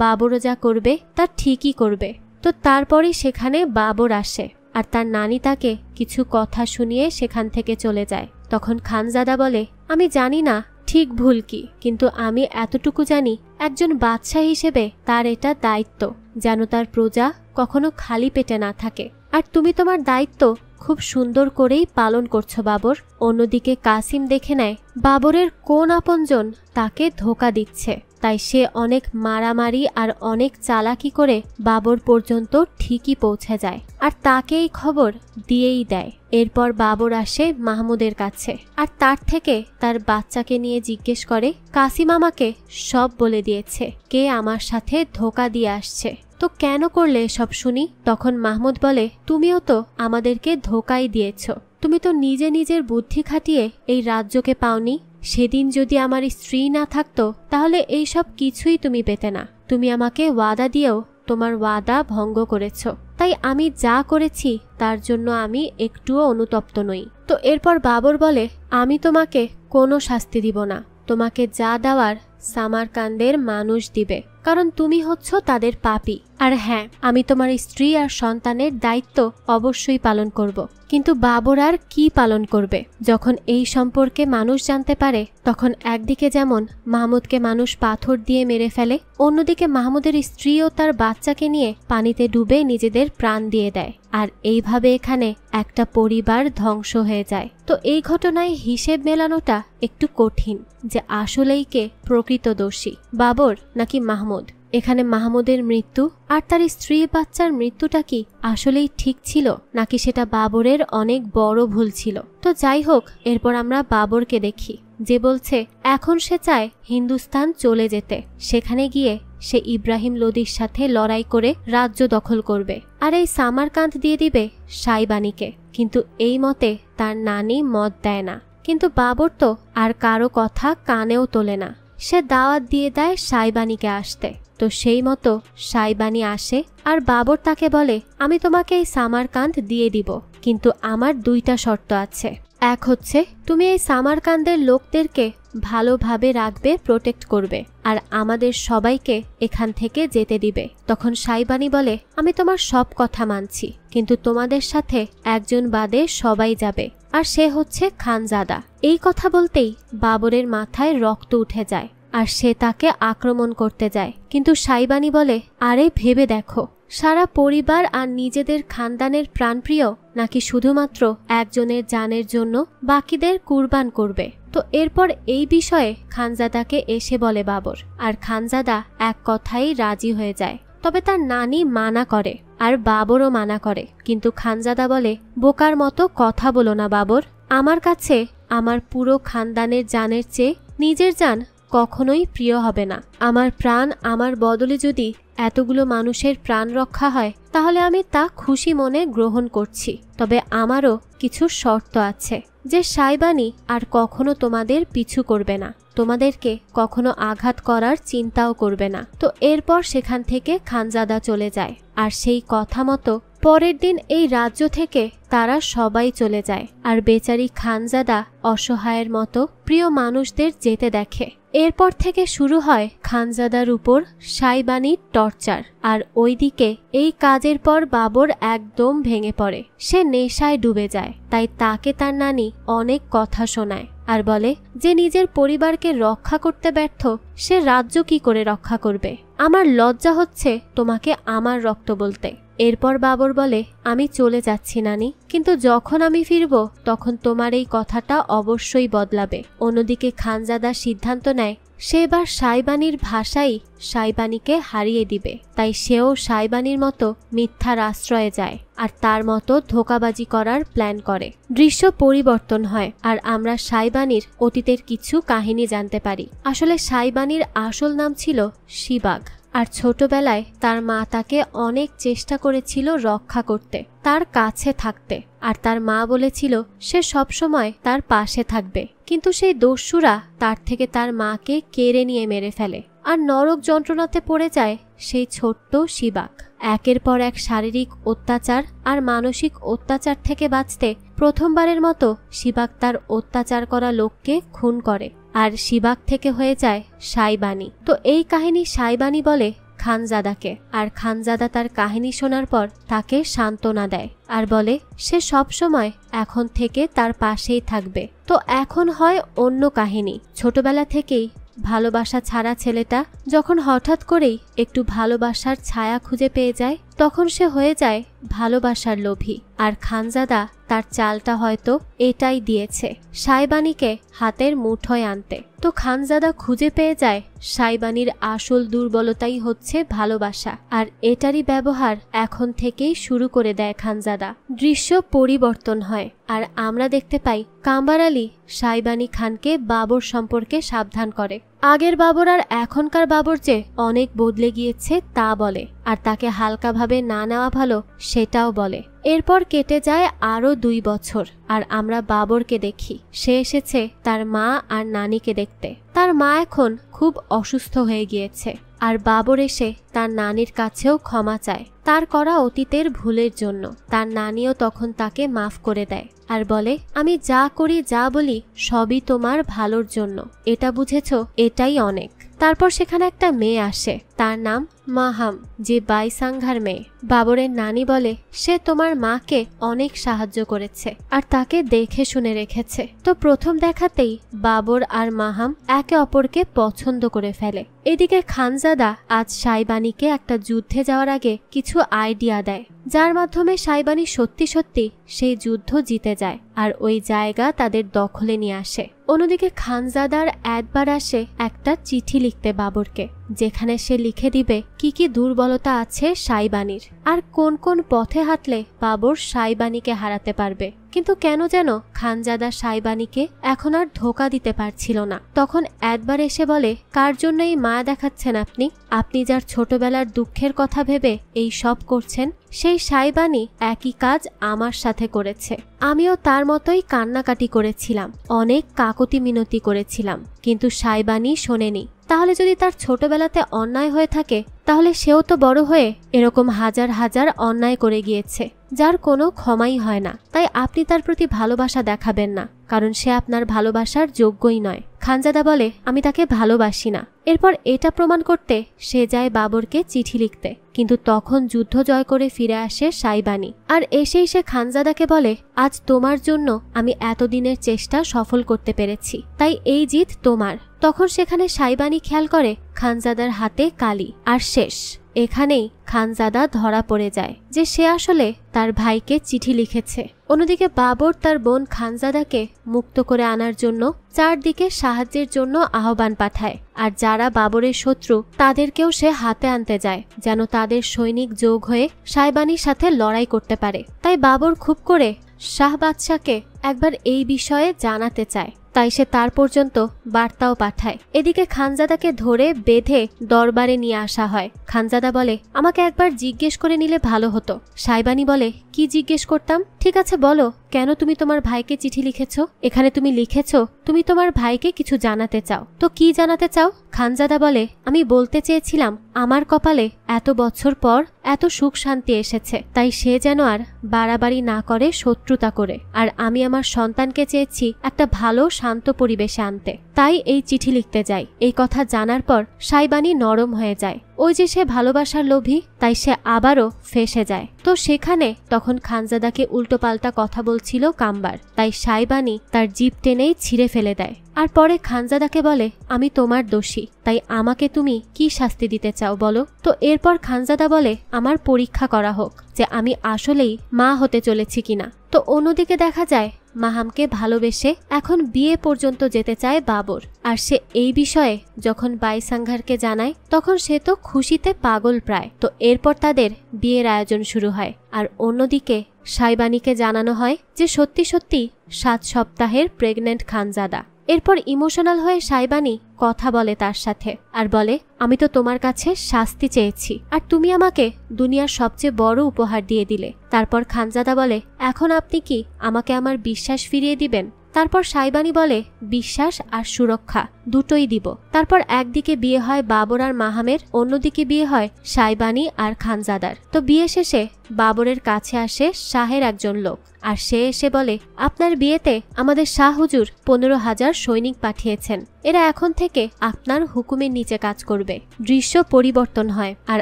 বাবরও যা করবে তা ঠিকই করবে। তো তারপরই সেখানে বাবর আসে, আর তার নানি তাকে কিছু কথা শুনিয়ে সেখান থেকে চলে যায়। তখন খানজাদা বলে, আমি জানি না ঠিক ভুল কি, কিন্তু আমি এতটুকু জানি একজন বাদশাহ হিসেবে তার এটা দায়িত্ব যেন তার প্রজা কখনো খালি পেটে না থাকে। আর তুমি তোমার দায়িত্ব খুব সুন্দর করেই পালন করছো বাবর। অন্যদিকে কাসিম দেখে নেয় বাবরের কোন আপনজন তাকে ধোকা দিচ্ছে, তাই সে অনেক মারামারি আর অনেক চালাকি করে বাবর পর্যন্ত ঠিকই পৌঁছে যায়, আর তাকে এই খবর দিয়েই দেয়। এরপর বাবর আসে মাহমুদের কাছে, আর তার থেকে তার বাচ্চাকে নিয়ে জিজ্ঞেস করে, কাসিম আমাকে সব বলে দিয়েছে কে আমার সাথে ধোকা দিয়ে আসছে, তো কেন করলে সব শুনি? তখন মাহমুদ বলে, তুমিও তো আমাদেরকে ধোকাই দিয়েছ। তুমি তো নিজে নিজের বুদ্ধি খাটিয়ে এই রাজ্যকে পাওনি। সেদিন যদি আমার স্ত্রী না থাকতো তাহলে এই সব কিছুই তুমি পেতে না। তুমি আমাকে ওয়াদা দিয়েও তোমার ওয়াদা ভঙ্গ করেছ, তাই আমি যা করেছি তার জন্য আমি একটুও অনুতপ্ত নই। তো এরপর বাবর বলে, আমি তোমাকে কোনো শাস্তি দিব না, তোমাকে যা দেওয়ার সামারকান্দের মানুষ দিবে, কারণ তুমি হচ্ছ তাদের পাপী। আর হ্যাঁ, আমি তোমার স্ত্রী আর সন্তানের দায়িত্ব অবশ্যই পালন করব। কিন্তু বাবর আর কি পালন করবে? যখন এই সম্পর্কে মানুষ জানতে পারে, তখন একদিকে যেমন মাহমুদকে মানুষ পাথর দিয়ে মেরে ফেলে, অন্যদিকে মাহমুদের স্ত্রী ও তার বাচ্চাকে নিয়ে পানিতে ডুবে নিজেদের প্রাণ দিয়ে দেয়। আর এইভাবে এখানে একটা পরিবার ধ্বংস হয়ে যায়। তো এই ঘটনায় হিসেব মেলানোটা একটু কঠিন যে আসলেই কে প্রকৃত দোষী, বাবর নাকি মাহমুদ। এখানে মাহমুদের মৃত্যু আর তার স্ত্রী বাচ্চার মৃত্যুটা কি আসলেই ঠিক ছিল, নাকি সেটা বাবরের অনেক বড় ভুল ছিল? তো যাই হোক, এরপর আমরা বাবরকে দেখি যে বলছে এখন সে চায় হিন্দুস্তান চলে যেতে, সেখানে গিয়ে সে ইব্রাহিম লোদির সাথে লড়াই করে রাজ্য দখল করবে, আর এই সামারকান্দ দিয়ে দিবে সাইবানিকে। কিন্তু এই মতে তার নানি মত দেয় না। কিন্তু বাবর তো আর কারো কথা কানেও তোলে না। সে দাওয়াত দিয়ে দেয় সাইবানিকে আসতে। তো সেই মতো সাইবানি আসে, আর বাবর তাকে বলে, আমি তোমাকে এই সামারকান্দ দিয়ে দিব, কিন্তু আমার দুইটা শর্ত আছে। এক হচ্ছে তুমি এই সামারকান্দের লোকদেরকে ভালোভাবে রাখবে, প্রোটেক্ট করবে, আর আমাদের সবাইকে এখান থেকে যেতে দিবে। তখন সাইবানি বলে, আমি তোমার সব কথা মানছি, কিন্তু তোমাদের সাথে একজন বাদে সবাই যাবে, আর সে হচ্ছে খানজাদা। এই কথা বলতেই বাবরের মাথায় রক্ত উঠে যায়, আর সে তাকে আক্রমণ করতে যায়। কিন্তু সাইবানি বলে, আরে ভেবে দেখো, সারা পরিবার আর নিজেদের খানদানের প্রাণপ্রিয় নাকি শুধুমাত্র একজনের জানের জন্য বাকিদের কুরবান করবে? তো এরপর এই বিষয়ে খানজাদাকে এসে বলে বাবর, আর খানজাদা এক কথাই রাজি হয়ে যায়। তবে তার নানি মানা করে, আর বাবরও মানা করে। কিন্তু খানজাদা বলে, বোকার মতো কথা বলো না বাবর, আমার কাছে আমার পুরো খানদানের জানের চেয়ে নিজের জান কখনোই প্রিয় হবে না। আমার প্রাণ আমার বদলে যদি এতগুলো মানুষের প্রাণ রক্ষা হয়, তাহলে আমি তা খুশি মনে গ্রহণ করছি। তবে আমারও কিছু শর্ত আছে, যে সাইবানি আর কখনো তোমাদের পিছু করবে না, তোমাদেরকে কখনো আঘাত করার চিন্তাও করবে না। তো এরপর সেখান থেকে খানজাদা চলে যায়, আর সেই কথা মতো পরের দিন এই রাজ্য থেকে তারা সবাই চলে যায়, আর বেচারি খানজাদা অসহায়ের মতো প্রিয় মানুষদের যেতে দেখে। এরপর থেকে শুরু হয় খানজাদার উপর সাইবানির টর্চার। আর ওইদিকে এই কাজের পর বাবর একদম ভেঙে পড়ে, সে নেশায় ডুবে যায়। তাই তাকে তার নানি অনেক কথা শোনায়, আর বলে যে নিজের পরিবারকে রক্ষা করতে ব্যর্থ, সে রাজ্য কি করে রক্ষা করবে? আমার লজ্জা হচ্ছে তোমাকে আমার রক্ত বলতে। এরপর বাবর বলে, আমি চলে যাচ্ছি নানি, কিন্তু যখন আমি ফিরব তখন তোমার এই কথাটা অবশ্যই বদলাবে। অন্যদিকে খানজাদা সিদ্ধান্ত নেয় সে এবার সাইবানির ভাষাই সাইবানিকে হারিয়ে দিবে। তাই সেও সাইবানির মতো মিথ্যার আশ্রয়ে যায়, আর তার মতো ধোঁকাবাজি করার প্ল্যান করে। দৃশ্য পরিবর্তন হয়, আর আমরা সাইবানির অতীতের কিছু কাহিনী জানতে পারি। আসলে সাইবানির আসল নাম ছিল শিবাগ, আর ছোটবেলায় তার মা তাকে অনেক চেষ্টা করেছিল রক্ষা করতে, তার কাছে থাকতে, আর তার মা বলেছিল সে সবসময় তার পাশে থাকবে। কিন্তু সেই দস্যুরা তার থেকে তার মাকে কেড়ে নিয়ে মেরে ফেলে আর নরক যন্ত্রণাতে পড়ে যায় সেই ছোট্ট শিবাক। একের পর এক শারীরিক অত্যাচার আর মানসিক অত্যাচার থেকে বাঁচতে প্রথমবারের মতো শিবাক তার অত্যাচার করা লোককে খুন করে আর শিবাক থেকে হয়ে যায় সাইবানি। তো এই কাহিনী সাইবানি বলে খানজাদাকে, আর খানজাদা তার কাহিনী শোনার পর তাকে সান্ত্বনা দেয় আর বলে সে সব সময় এখন থেকে তার পাশেই থাকবে। তো এখন হয় অন্য কাহিনী। ছোটবেলা থেকেই ভালোবাসা ছাড়া ছেলেটা যখন হঠাৎ করেই একটু ভালোবাসার ছায়া খুঁজে পেয়ে যায় তখন সে হয়ে যায় ভালোবাসার লোভী। আর খানজাদা তার চালটা হয়তো এটাই দিয়েছে, সাইবানিকে হাতের মুঠোয় আনতে। তো খানজাদা খুঁজে পেয়ে যায় সাইবানির আসল দুর্বলতাই হচ্ছে ভালোবাসা, আর এটারই ব্যবহার এখন থেকেই শুরু করে দেয় খানজাদা। দৃশ্য পরিবর্তন হয় আর আমরা দেখতে পাই কাম্বার আলী সাইবানি খানকে বাবর সম্পর্কে সাবধান করে। আগের বাবর আর এখনকার বাবর যে অনেক বদলে গিয়েছে তা বলে, আর তাকে হালকাভাবে না নেওয়া ভালো সেটাও বলে। এরপর কেটে যায় আরো 2 বছর আর আমরা বাবরকে দেখি সে এসেছে তার মা আর নানিকে দেখতে। তার মা এখন খুব অসুস্থ হয়ে গিয়েছে আর বাবর এসে তার নানির কাছেও ক্ষমা চায় তার করা অতীতের ভুলের জন্য। তার নানিও তখন তাকে মাফ করে দেয় আর বলে আমি যা করি যা বলি সবই তোমার ভালোর জন্য, এটা বুঝেছো, এটাই অনেক। তারপর সেখানে একটা মেয়ে আসে, তার নাম মাহাম, যে বাইসাংঘার মেয়ে। বাবরের নানি বলে সে তোমার মাকে অনেক সাহায্য করেছে আর তাকে দেখে শুনে রেখেছে। তো প্রথম দেখাতেই বাবর আর মাহাম একে অপরকে পছন্দ করে ফেলে। এদিকে খানজাদা আজ সাইবানিকে একটা যুদ্ধে যাওয়ার আগে কিছু আইডিয়া দেয় যার মাধ্যমে সাইবানি সত্যি সত্যি সেই যুদ্ধ জিতে যায় আর ওই জায়গা তাদের দখলে নিয়ে আসে। অন্যদিকে খানজাদার একবার আসে একটা চিঠি লিখতে বাবরকে, যেখানে সে লিখে দিবে কি কি দুর্বলতা আছে সাইবানির আর কোন কোন পথে হাঁটলে বাবর সাইবানিকে হারাতে পারবে। কিন্তু কেন যেন খানজাদা সাইবানিকে এখন আর ধোকা দিতে পারছিল না। তখন একবার এসে বলে কার জন্য এই মায়া দেখাচ্ছেন আপনি? আপনি যার ছোটবেলার দুঃখের কথা ভেবে এই সব করছেন সেই সাইবানি একই কাজ আমার সাথে করেছে। আমিও তার মতোই কান্নাকাটি করেছিলাম, অনেক কাকতি মিনতি করেছিলাম, কিন্তু সাইবানি শোনেনি। তাহলে যদি তার ছোটবেলাতে অন্যায় হয়ে থাকে তাহলে সেও তো বড় হয়ে এরকম হাজার হাজার অন্যায় করে গিয়েছে যার কোনো ক্ষমাই হয় না। তাই আপনি তার প্রতি ভালোবাসা দেখাবেন না, কারণ সে আপনার ভালোবাসার যোগ্যই নয়। খানজাদা বলে আমি তাকে ভালোবাসি না। এরপর এটা প্রমাণ করতে সে যায় বাবরকে চিঠি লিখতে, কিন্তু তখন যুদ্ধ জয় করে ফিরে আসে সাইবানি আর এসেই সে খানজাদাকে বলে আজ তোমার জন্য আমি এতদিনের চেষ্টা সফল করতে পেরেছি, তাই এই জিত তোমার। তখন সেখানে সাইবানি খেয়াল করে খানজাদার হাতে কালি আর শেষ। এখানেই খানজাদা ধরা পড়ে যায় যে সে আসলে তার ভাইকে চিঠি লিখেছে। অন্যদিকে বাবর তার বোন খানজাদাকে মুক্ত করে আনার জন্য চারদিকে সাহায্যের জন্য আহ্বান পাঠায়, আর যারা বাবরের শত্রু তাদেরকেও সে হাতে আনতে যায় যেন তাদের সৈনিক যোগ হয়ে সাইবানির সাথে লড়াই করতে পারে। তাই বাবর খুব করে শাহ বাদশাকে একবার এই বিষয়ে জানাতে চায়, তাই সে তার পর্যন্ত বার্তাও পাঠায়। এদিকে খানজাদাকে ধরে বেঁধে দরবারে নিয়ে আসা হয়। খানজাদা বলে আমাকে একবার জিজ্ঞেস করে নিলে ভালো হতো। সাইবানি বলে কি জিজ্ঞেস করতাম? ঠিক আছে বলো, কেন তুমি তোমার ভাইকে চিঠি লিখেছো? এখানে তুমি লিখেছো তুমি তোমার ভাইকে কিছু জানাতে চাও, তো কি জানাতে চাও? খানজাদা বলে আমি বলতে চেয়েছিলাম আমার কপালে এত বছর পর এত সুখ শান্তি এসেছে, তাই সে যেন আর বাড়াবাড়ি না করে শত্রুতা করে, আর আমি আমার সন্তানকে চেয়েছি একটা ভালো শান্ত পরিবেশে আনতে, তাই এই চিঠি লিখতে যাই। এই কথা জানার পর সাইবানি নরম হয়ে যায়। ওই যে সে ভালোবাসার লোভী, তাই সে আবারও ফেঁসে যায়। তো সেখানে তখন খানজাদাকে উল্টোপাল্টা কথা বলছিল কাম্বার, তাই সাইবানি তার জিভ টেনেই ছিঁড়ে ফেলে দেয় আর পরে খানজাদাকে বলে আমি তোমার দোষী, তাই আমাকে তুমি কি শাস্তি দিতে চাও বলো। তো এরপর খানজাদা বলে আমার পরীক্ষা করা হোক যে আমি আসলেই মা হতে চলেছি কিনা। তো অন্যদিকে দেখা যায় মাহামকে ভালোবেসে এখন বিয়ে পর্যন্ত যেতে চায় বাবর, আর সে এই বিষয়ে যখন বাইসাংঘারকে জানায় তখন সে তো খুশিতে পাগল প্রায়। তো এরপর তাদের বিয়ের আয়োজন শুরু হয়, আর অন্যদিকে সাইবানিকে জানানো হয় যে সত্যি সত্যি 7 সপ্তাহের প্রেগনেন্ট খানজাদা। এরপর ইমোশনাল হয়ে সাইবানি কথা বলে তার সাথে আর বলে আমি তো তোমার কাছে শাস্তি চেয়েছি আর তুমি আমাকে দুনিয়ার সবচেয়ে বড় উপহার দিয়ে দিলে। তারপর খানজাদা বলে এখন আপনি কি আমাকে আমার বিশ্বাস ফিরিয়ে দিবেন? তারপর সাইবানি বলে বিশ্বাস আর সুরক্ষা দুটোই দিব। তারপর একদিকে বিয়ে হয় বাবর আর মাহামের, অন্যদিকে বিয়ে হয় সাইবানি আর খানজাদার। তো বিয়ে শেষে বাবরের কাছে আসে শাহের একজন লোক, আর সে এসে বলে আপনার বিয়েতে আমাদের শাহ হুজুর 15,000 সৈনিক পাঠিয়েছেন, এরা এখন থেকে আপনার হুকুমের নিচে কাজ করবে। দৃশ্য পরিবর্তন হয় আর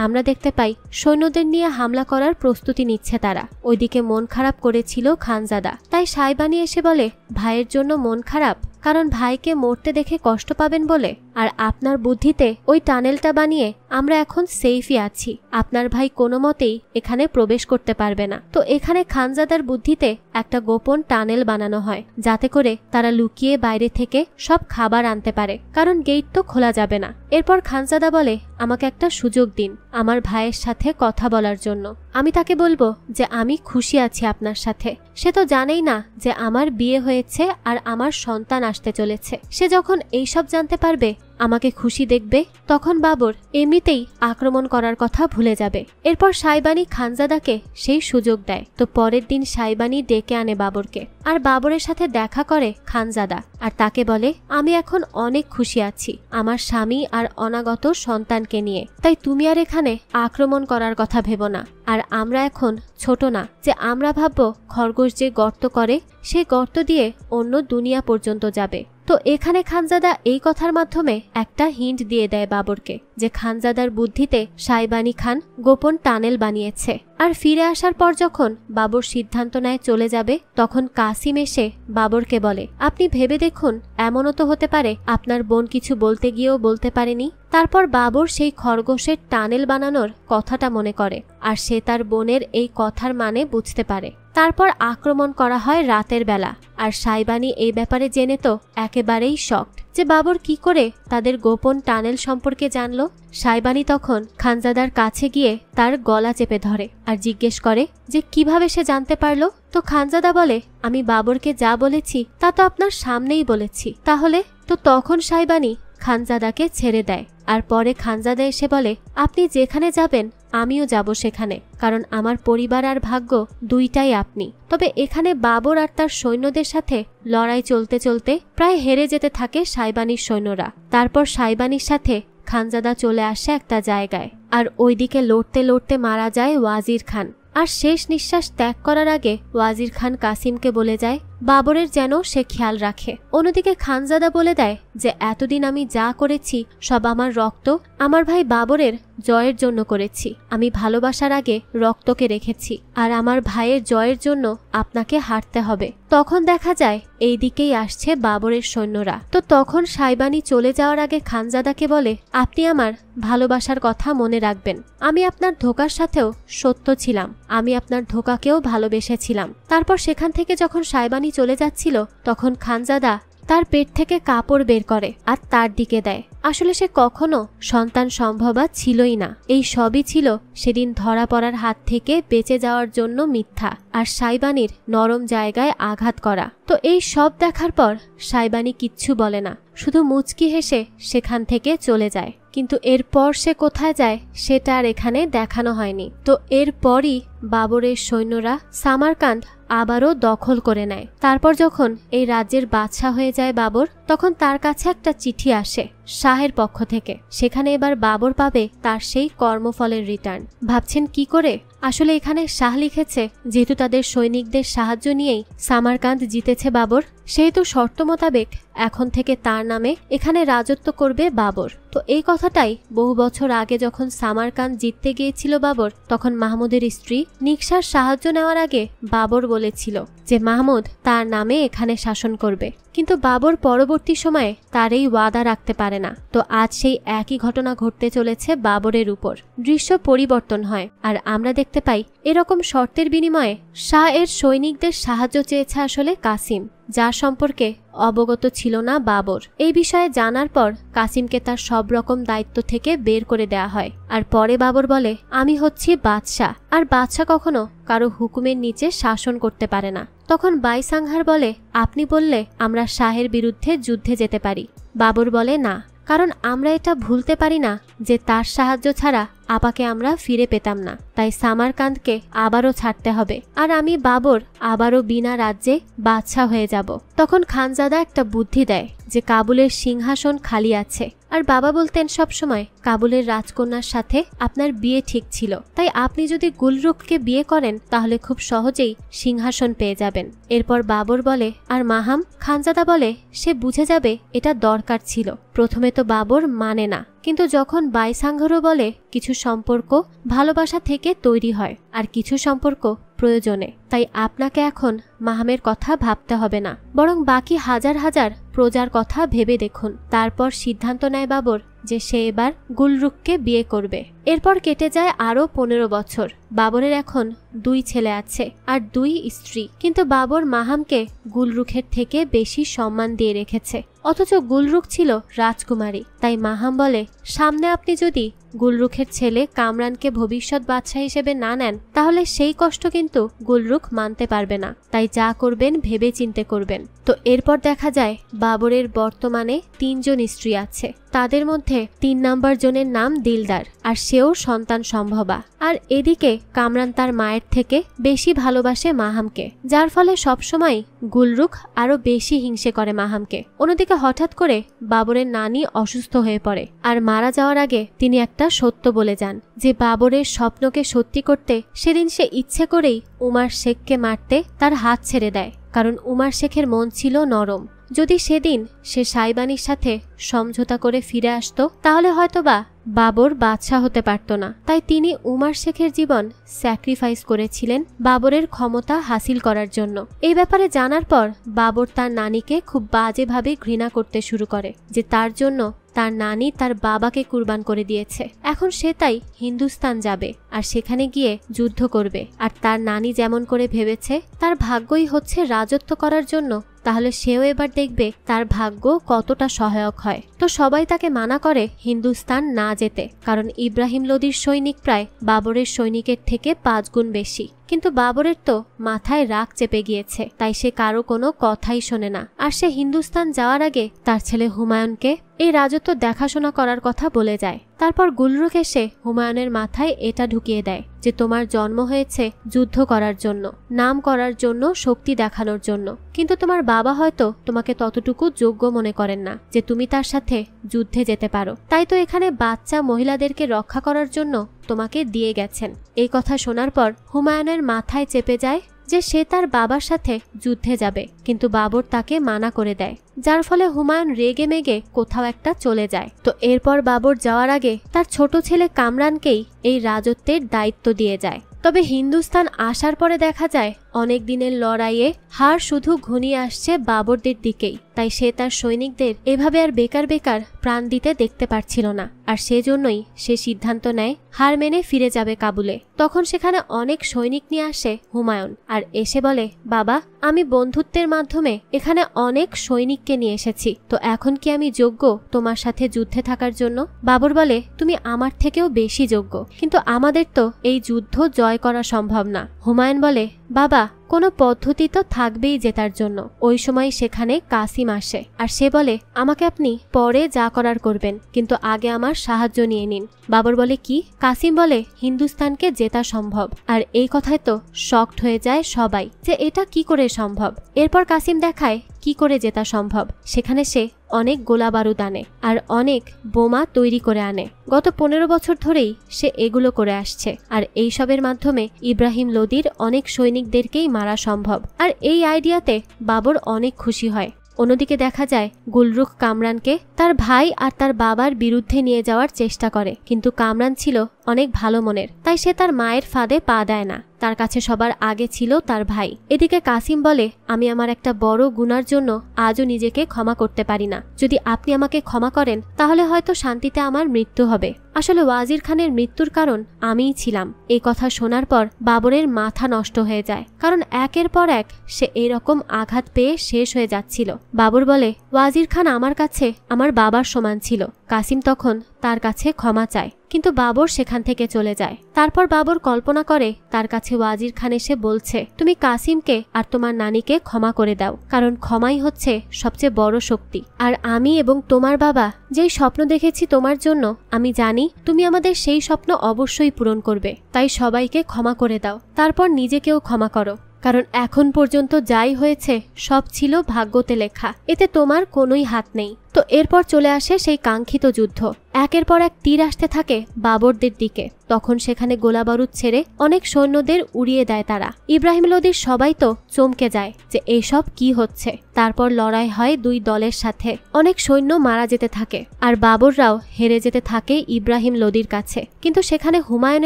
আমরা দেখতে পাই সৈন্যদের নিয়ে হামলা করার প্রস্তুতি নিচ্ছে তারা। ওইদিকে মন খারাপ করেছিল খানজাদা, তাই সাইবানি এসে বলে ভাইয়ের জন্য মন খারাপ, কারণ ভাইকে মরতে দেখে কষ্ট পাবেন বলে। আর আপনার বুদ্ধিতে ওই টানেলটা বানিয়ে আমরা এখন সেফই আছি, আপনার ভাই কোনো মতেই এখানে প্রবেশ করতে পারবে না। তো এখানে খানজাদার বুদ্ধিতে একটা গোপন টানেল বানানো হয়, যাতে করে তারা লুকিয়ে বাইরে থেকে সব খাবার আনতে পারে, কারণ গেট তো খোলা যাবে না। এরপর খানজাদা বলে আমাকে একটা সুযোগ দিন আমার ভাইয়ের সাথে কথা বলার জন্য, আমি তাকে বলবো যে আমি খুশি আছি আপনার সাথে। সে তো জানেই না যে আমার বিয়ে হয়েছে আর আমার সন্তান আসতে চলেছে। সে যখন এইসব জানতে পারবে, আমাকে খুশি দেখবে, তখন বাবর এমনিতেই আক্রমণ করার কথা ভুলে যাবে। এরপর সাইবানি খানজাদাকে সেই সুযোগ দেয়। তো পরের দিন সাইবানি ডেকে আনে বাবরকে, আর বাবরের সাথে দেখা করে খানজাদা, আর তাকে বলে আমি এখন অনেক খুশি আছি আমার স্বামী আর অনাগত সন্তানকে নিয়ে, তাই তুমি আর এখানে আক্রমণ করার কথা ভেবো না। আর আমরা এখন ছোট না যে আমরা ভাববো খরগোশ যে গর্ত করে সে গর্ত দিয়ে অন্য দুনিয়া পর্যন্ত যাবে। তো এখানে খানজাদা এই কথার মাধ্যমে একটা হিন্ট দিয়ে দেয় বাবরকে যে খানজাদার বুদ্ধিতে সাইবানি খান গোপন টানেল বানিয়েছে। আর ফিরে আসার পর যখন বাবর সিদ্ধান্ত নেয় চলে যাবে, তখন কাসিম এসে বাবরকে বলে আপনি ভেবে দেখুন, এমনও তো হতে পারে আপনার বোন কিছু বলতে গিয়েও বলতে পারেনি। তারপর বাবর সেই খরগোশের টানেল বানানোর কথাটা মনে করে, আর সে তার বোনের এই কথার মানে বুঝতে পারে। তারপর আক্রমণ করা হয় রাতের বেলা, আর সাইবানি এই ব্যাপারে জেনে তো একেবারেই শকড যে বাবর কি করে তাদের গোপন টানেল সম্পর্কে জানলো। সাইবানি তখন খানজাদার কাছে গিয়ে তার গলা চেপে ধরে আর জিজ্ঞেস করে যে কিভাবে সে জানতে পারলো। তো খানজাদা বলে আমি বাবরকে যা বলেছি তা তো আপনার সামনেই বলেছি। তাহলে তো তখন সাইবানি খানজাদাকে ছেড়ে দেয়, আর পরে খানজাদা এসে বলে আপনি যেখানে যাবেন আমিও যাব সেখানে, কারণ আমার পরিবার আর ভাগ্য দুইটাই আপনি। তবে এখানে বাবর আর তার সৈন্যদের সাথে লড়াই চলতে চলতে প্রায় হেরে যেতে থাকে সাইবানির সৈন্যরা। তারপর সাইবানির সাথে খানজাদা চলে আসে একটা জায়গায়, আর ওইদিকে লড়তে লড়তে মারা যায় ওয়াজির খান। আর শেষ নিঃশ্বাস ত্যাগ করার আগে ওয়াজির খান কাসিমকে বলে যায় বাবরের যেন সে খেয়াল রাখে। অন্যদিকে খানজাদা বলে দেয় যে এতদিন আমি যা করেছি সব আমার রক্ত আমার ভাই বাবরের জয়ের জন্য করেছি। আমি ভালোবাসার আগে রক্তকে রেখেছি, আর আমার ভাইয়ের জয়ের জন্য আপনাকে হারতে হবে। তখন দেখা যায় এই দিকেই আসছে বাবরের সৈন্যরা। তো তখন সাইবানি চলে যাওয়ার আগে খানজাদাকে বলে আপনি আমার ভালোবাসার কথা মনে রাখবেন, আমি আপনার ধোকার সাথেও সত্য ছিলাম, আমি আপনার ধোকাকেও ভালোবেসেছিলাম। তারপর সেখান থেকে যখন সাইবানি চলে যাচ্ছিল, তখন খানজাদা তার পেট থেকে কাপড় বের করে আর তার দিকে দেয়। আসলে সে কখনো সন্তান সম্ভবা ছিলই না, এই সবই ছিল সেদিন ধরা পড়ার হাত থেকে বেঁচে যাওয়ার জন্য মিথ্যা আর সাইবানির নরম জায়গায় আঘাত করা। তো এই সব দেখার পর সাইবানি কিচ্ছু বলে না, শুধু মুচকি হেসে সেখান থেকে চলে যায়। কিন্তু এরপর সে কোথায় যায় সেটা আর এখানে দেখানো হয়নি। তো এরপরই বাবরের সৈন্যরা সামারকান্দ আবারও দখল করে নেয়। তারপর যখন এই রাজ্যের বাদশা হয়ে যায় বাবর, তখন তার কাছে একটা চিঠি আসে শাহের পক্ষ থেকে। সেখানে এবার বাবর পাবে তার সেই কর্মফলের রিটার্ন। ভাবছেন কি করে? আসলে এখানে শাহ লিখেছে যেহেতু তাদের সৈনিকদের সাহায্য নিয়েই সামারকান্দ জিতেছে বাবর, সেহেতু শর্ত মোতাবেক এখন থেকে তার নামে এখানে রাজত্ব করবে বাবর। তো এই কথাটাই বহু বছর আগে যখন সামারকান্দ জিততে গিয়েছিল বাবর, তখন মাহমুদের স্ত্রী নিকশার সাহায্য নেওয়ার আগে বাবর বলেছিল যে মাহমুদ তার নামে এখানে শাসন করবে। কিন্তু বাবর পরবর্তী সময়ে তার এই ওয়াদা রাখতে পারে না। তো আজ সেই একই ঘটনা ঘটতে চলেছে বাবরের উপর। দৃশ্য পরিবর্তন হয়, আর আমরা দেখতে পাই এরকম শর্তের বিনিময়ে শাহ এর সৈনিকদের সাহায্য চেয়েছে আসলে কাসিম, যার সম্পর্কে অবগত ছিল না বাবর। এই বিষয়ে জানার পর কাসিমকে তার সব রকম দায়িত্ব থেকে বের করে দেয়া হয়। আর পরে বাবর বলে আমি হচ্ছি বাদশাহ, আর বাদশাহ কখনো কারো হুকুমের নিচে শাসন করতে পারে না। তখন বাইসাংহার বলে আপনি বললে আমরা শাহের বিরুদ্ধে যুদ্ধে যেতে পারি। বাবর বলে না, কারণ আমরা এটা ভুলতে পারি না যে তার সাহায্য ছাড়া আপাকে আমরা ফিরে পেতাম না। তাই সামারকান্দকে আবারও ছাড়তে হবে, আর আমি বাবর আবারও বিনা রাজ্যে বাদশাহ হয়ে যাব। তখন খানজাদা একটা বুদ্ধি দেয় যে কাবুলের সিংহাসন খালি আছে, আর বাবা বলতেন সবসময় কাবুলের রাজকন্যার সাথে আপনার বিয়ে ঠিক ছিল, তাই আপনি যদি গুলরুখকে বিয়ে করেন তাহলে খুব সহজেই সিংহাসন পেয়ে যাবেন। এরপর বাবর বলে, আর মাহাম? খানজাদা বলে সে বুঝে যাবে এটা দরকার ছিল। প্রথমে তো বাবর মানে না, কিন্তু যখন বাইসাঙ্গরও বলে কিছু সম্পর্ক ভালোবাসা থেকে তৈরি হয় আর কিছু সম্পর্ক প্রয়োজনে, তাই আপনাকে এখন মাহামের কথা ভাবতে হবে না, বরং বাকি হাজার হাজার প্রজার কথা ভেবে দেখুন। তারপর সিদ্ধান্ত নেয় বাবর যে সে এবার গুলরুখকে বিয়ে করবে। এরপর কেটে যায় আরও 15 বছর। বাবরের এখন 2 ছেলে আছে আর 2 স্ত্রী, কিন্তু বাবর মাহামকে গুলরুখের থেকে বেশি সম্মান দিয়ে রেখেছে, অথচ গুলরুখ ছিল রাজকুমারী। তাই মাহাম বলে, সামনে আপনি যদি গুলরুখের ছেলে কামরানকে ভবিষ্যৎ বাদশাহ হিসেবে না নেন তাহলে সেই কষ্ট কিন্তু গুলরুখ মানতে পারবে না, তাই যা করবেন ভেবে চিন্তে করবেন। তো এরপর দেখা যায় বাবরের বর্তমানে 3 জন স্ত্রী আছে, তাদের মধ্যে 3 নম্বর জনের নাম দিলদার, আর সেও সন্তান সম্ভবা। আর এদিকে কামরান তার মায়ের থেকে বেশি ভালোবাসে মাহামকে, যার ফলে সবসময় গুলরুখ আরো বেশি হিংসে করে মাহামকে। অন্যদিকে হঠাৎ করে বাবরের নানি অসুস্থ হয়ে পড়ে, আর মারা যাওয়ার আগে তিনি একটা সত্য বলে যান যে বাবরের স্বপ্নকে সত্যি করতে সেদিন সে ইচ্ছে করেই উমার শেখকে মারতে তার হাত ছেড়ে দেয়, কারণ উমার শেখের মন ছিল নরম। যদি সেদিন সে সাইবানির সাথে সমঝোতা করে ফিরে আসতো তাহলে হয়তোবা বাবর বাদশাহ হতে পারত না। তাই তিনি উমার শেখের জীবন স্যাক্রিফাইস করেছিলেন বাবরের ক্ষমতা হাসিল করার জন্য। এই ব্যাপারে জানার পর বাবর তার নানিকে খুব বাজেভাবে ঘৃণা করতে শুরু করে যে তার জন্য তার নানি তার বাবাকে কুরবান করে দিয়েছে। এখন সে তাই হিন্দুস্তান যাবে আর সেখানে গিয়ে যুদ্ধ করবে, আর তার নানি যেমন করে ভেবেছে তার ভাগ্যই হচ্ছে রাজত্ব করার জন্য, তাহলে সেও এবার দেখবে তার ভাগ্য কতটা সহায়ক হয়। তো সবাই তাকে মানা করে হিন্দুস্তান না যেতে, কারণ ইব্রাহিম লোদির সৈনিক প্রায় বাবরের সৈনিকের থেকে 5 গুণ বেশি। কিন্তু বাবরের তো মাথায় রাগ চেপে গিয়েছে, তাই সে কারো কোনো কথাই শোনে না। আর সে হিন্দুস্তান যাওয়ার আগে তার ছেলে হুমায়ুনকে এই রাজত্ব দেখাশোনা করার কথা বলে যায়। তারপর গুলরুখ এসে হুমায়ুনের মাথায় এটা ঢুকিয়ে দেয় যে তোমার জন্ম হয়েছে যুদ্ধ করার জন্য, নাম করার জন্য, শক্তি দেখানোর জন্য, কিন্তু তোমার বাবা হয়তো তোমাকে ততটুকু যোগ্য মনে করেন না যে তুমি তার সাথে যুদ্ধে যেতে পারো। তাই তো এখানে বাচ্চা মহিলাদেরকে রক্ষা করার জন্য তোমাকে দিয়ে গেছেন। এই কথা শোনার পর হুমায়ুনের মাথায় চেপে যায় যে সে তার বাবার সাথে যুদ্ধে যাবে, কিন্তু বাবর তাকে মানা করে দেয়, যার ফলে হুমায়ুন রেগে মেগে কোথাও একটা চলে যায়। তো এরপর বাবর যাওয়ার আগে তার ছোট ছেলে কামরানকেই এই রাজত্বের দায়িত্ব দিয়ে যায়। তবে হিন্দুস্তান আসার পরে দেখা যায় অনেক দিনের লড়াইয়ে হার শুধু ঘনিয়ে আসছে বাবরদের দিকেই, তাই সে তার সৈনিকদের এভাবে আর বেকার বেকার প্রাণ দিতে দেখতে পারছিল না, আর সেজন্যই সে সিদ্ধান্ত নেয় হার মেনে ফিরে যাবে কাবুলে। তখন সেখানে অনেক সৈনিক নিয়ে আসে হুমায়ুন, আর এসে বলে, বাবা আমি বন্ধুত্বের মাধ্যমে এখানে অনেক সৈনিককে নিয়ে এসেছি, তো এখন কি আমি যোগ্য তোমার সাথে যুদ্ধে থাকার জন্য? বাবর বলে, তুমি আমার থেকেও বেশি যোগ্য, কিন্তু আমাদের তো এই যুদ্ধ জয় করা সম্ভব না। হুমায়ুন বলে, বাবা কোনো পদ্ধতি তো থাকবেই জেতার জন্য। ওই সময় সেখানে কাসিম আসে, আর সে বলে, আমাকে আপনি পরে যা করার করবেন, কিন্তু আগে আমার সাহায্য নিয়ে নিন। বাবর বলে, কি? কাসিম বলে, হিন্দুস্তানকে জেতা সম্ভব। আর এই কথায় তো শকড হয়ে যায় সবাই যে এটা কি করে সম্ভব। এরপর কাসিম দেখায় কি করে জেতা সম্ভব। সেখানে সে অনেক গোলা বারুদ আনে আর অনেক বোমা তৈরি করে আনে। গত 15 বছর ধরেই সে এগুলো করে আসছে, আর এইসবের মাধ্যমে ইব্রাহিম লোদির অনেক সৈনিকদেরকেই মারা সম্ভব। আর এই আইডিয়াতে বাবর অনেক খুশি হয়। অন্যদিকে দেখা যায় গুলরুখ কামরানকে তার ভাই আর তার বাবার বিরুদ্ধে নিয়ে যাওয়ার চেষ্টা করে, কিন্তু কামরান ছিল অনেক ভালো মনের, তাই সে তার মায়ের ফাঁদে পা দেয় না। তার কাছে সবার আগে ছিল তার ভাই। এদিকে কাসিম বলে, আমি আমার একটা বড় গুনার জন্য আজও নিজেকে ক্ষমা করতে পারি না। যদি আপনি আমাকে ক্ষমা করেন তাহলে হয়তো শান্তিতে আমার মৃত্যু হবে। আসলে ওয়াজির খানের মৃত্যুর কারণ আমিই ছিলাম। এই কথা শোনার পর বাবরের মাথা নষ্ট হয়ে যায়, কারণ একের পর এক সে এরকম আঘাত পেয়ে শেষ হয়ে যাচ্ছিল। বাবর বলে, ওয়াজির খান আমার কাছে আমার বাবার সমান ছিল, কাসিম তখন তার কাছে ক্ষমা চায়, কিন্তু বাবর সেখান থেকে চলে যায়। তারপর বাবর কল্পনা করে তার কাছে ওয়াজির খান এসে বলছে, তুমি কাসিমকে আর তোমার নানিকে ক্ষমা করে দাও, কারণ ক্ষমাই হচ্ছে সবচেয়ে বড় শক্তি। আর আমি এবং তোমার বাবা যেই স্বপ্ন দেখেছি তোমার জন্য, আমি জানি তুমি আমাদের সেই স্বপ্ন অবশ্যই পূরণ করবে। তাই সবাইকে ক্ষমা করে দাও, তারপর নিজেকেও ক্ষমা করো, কারণ এখন পর্যন্ত যাই হয়েছে সব ছিল ভাগ্যতে লেখা, এতে তোমার কোনোই হাত নেই। তো এরপর চলে আসে সেই কাঙ্ক্ষিত যুদ্ধ। একের পর এক তীর আসতে থাকে বাবরদের দিকে। তখন সেখানে গোলাবারুদ ছেড়ে অনেক সৈন্যদের উড়িয়ে দেয় তারা। ইব্রাহিম লোদির সবাই তো চমকে যায় যে এইসব কি হচ্ছে। তারপর লড়াই হয় দুই দলের সাথে, অনেক সৈন্য মারা যেতে থাকে, আর বাবররাও হেরে যেতে থাকে ইব্রাহিম লোদির কাছে। কিন্তু সেখানে হুমায়ুন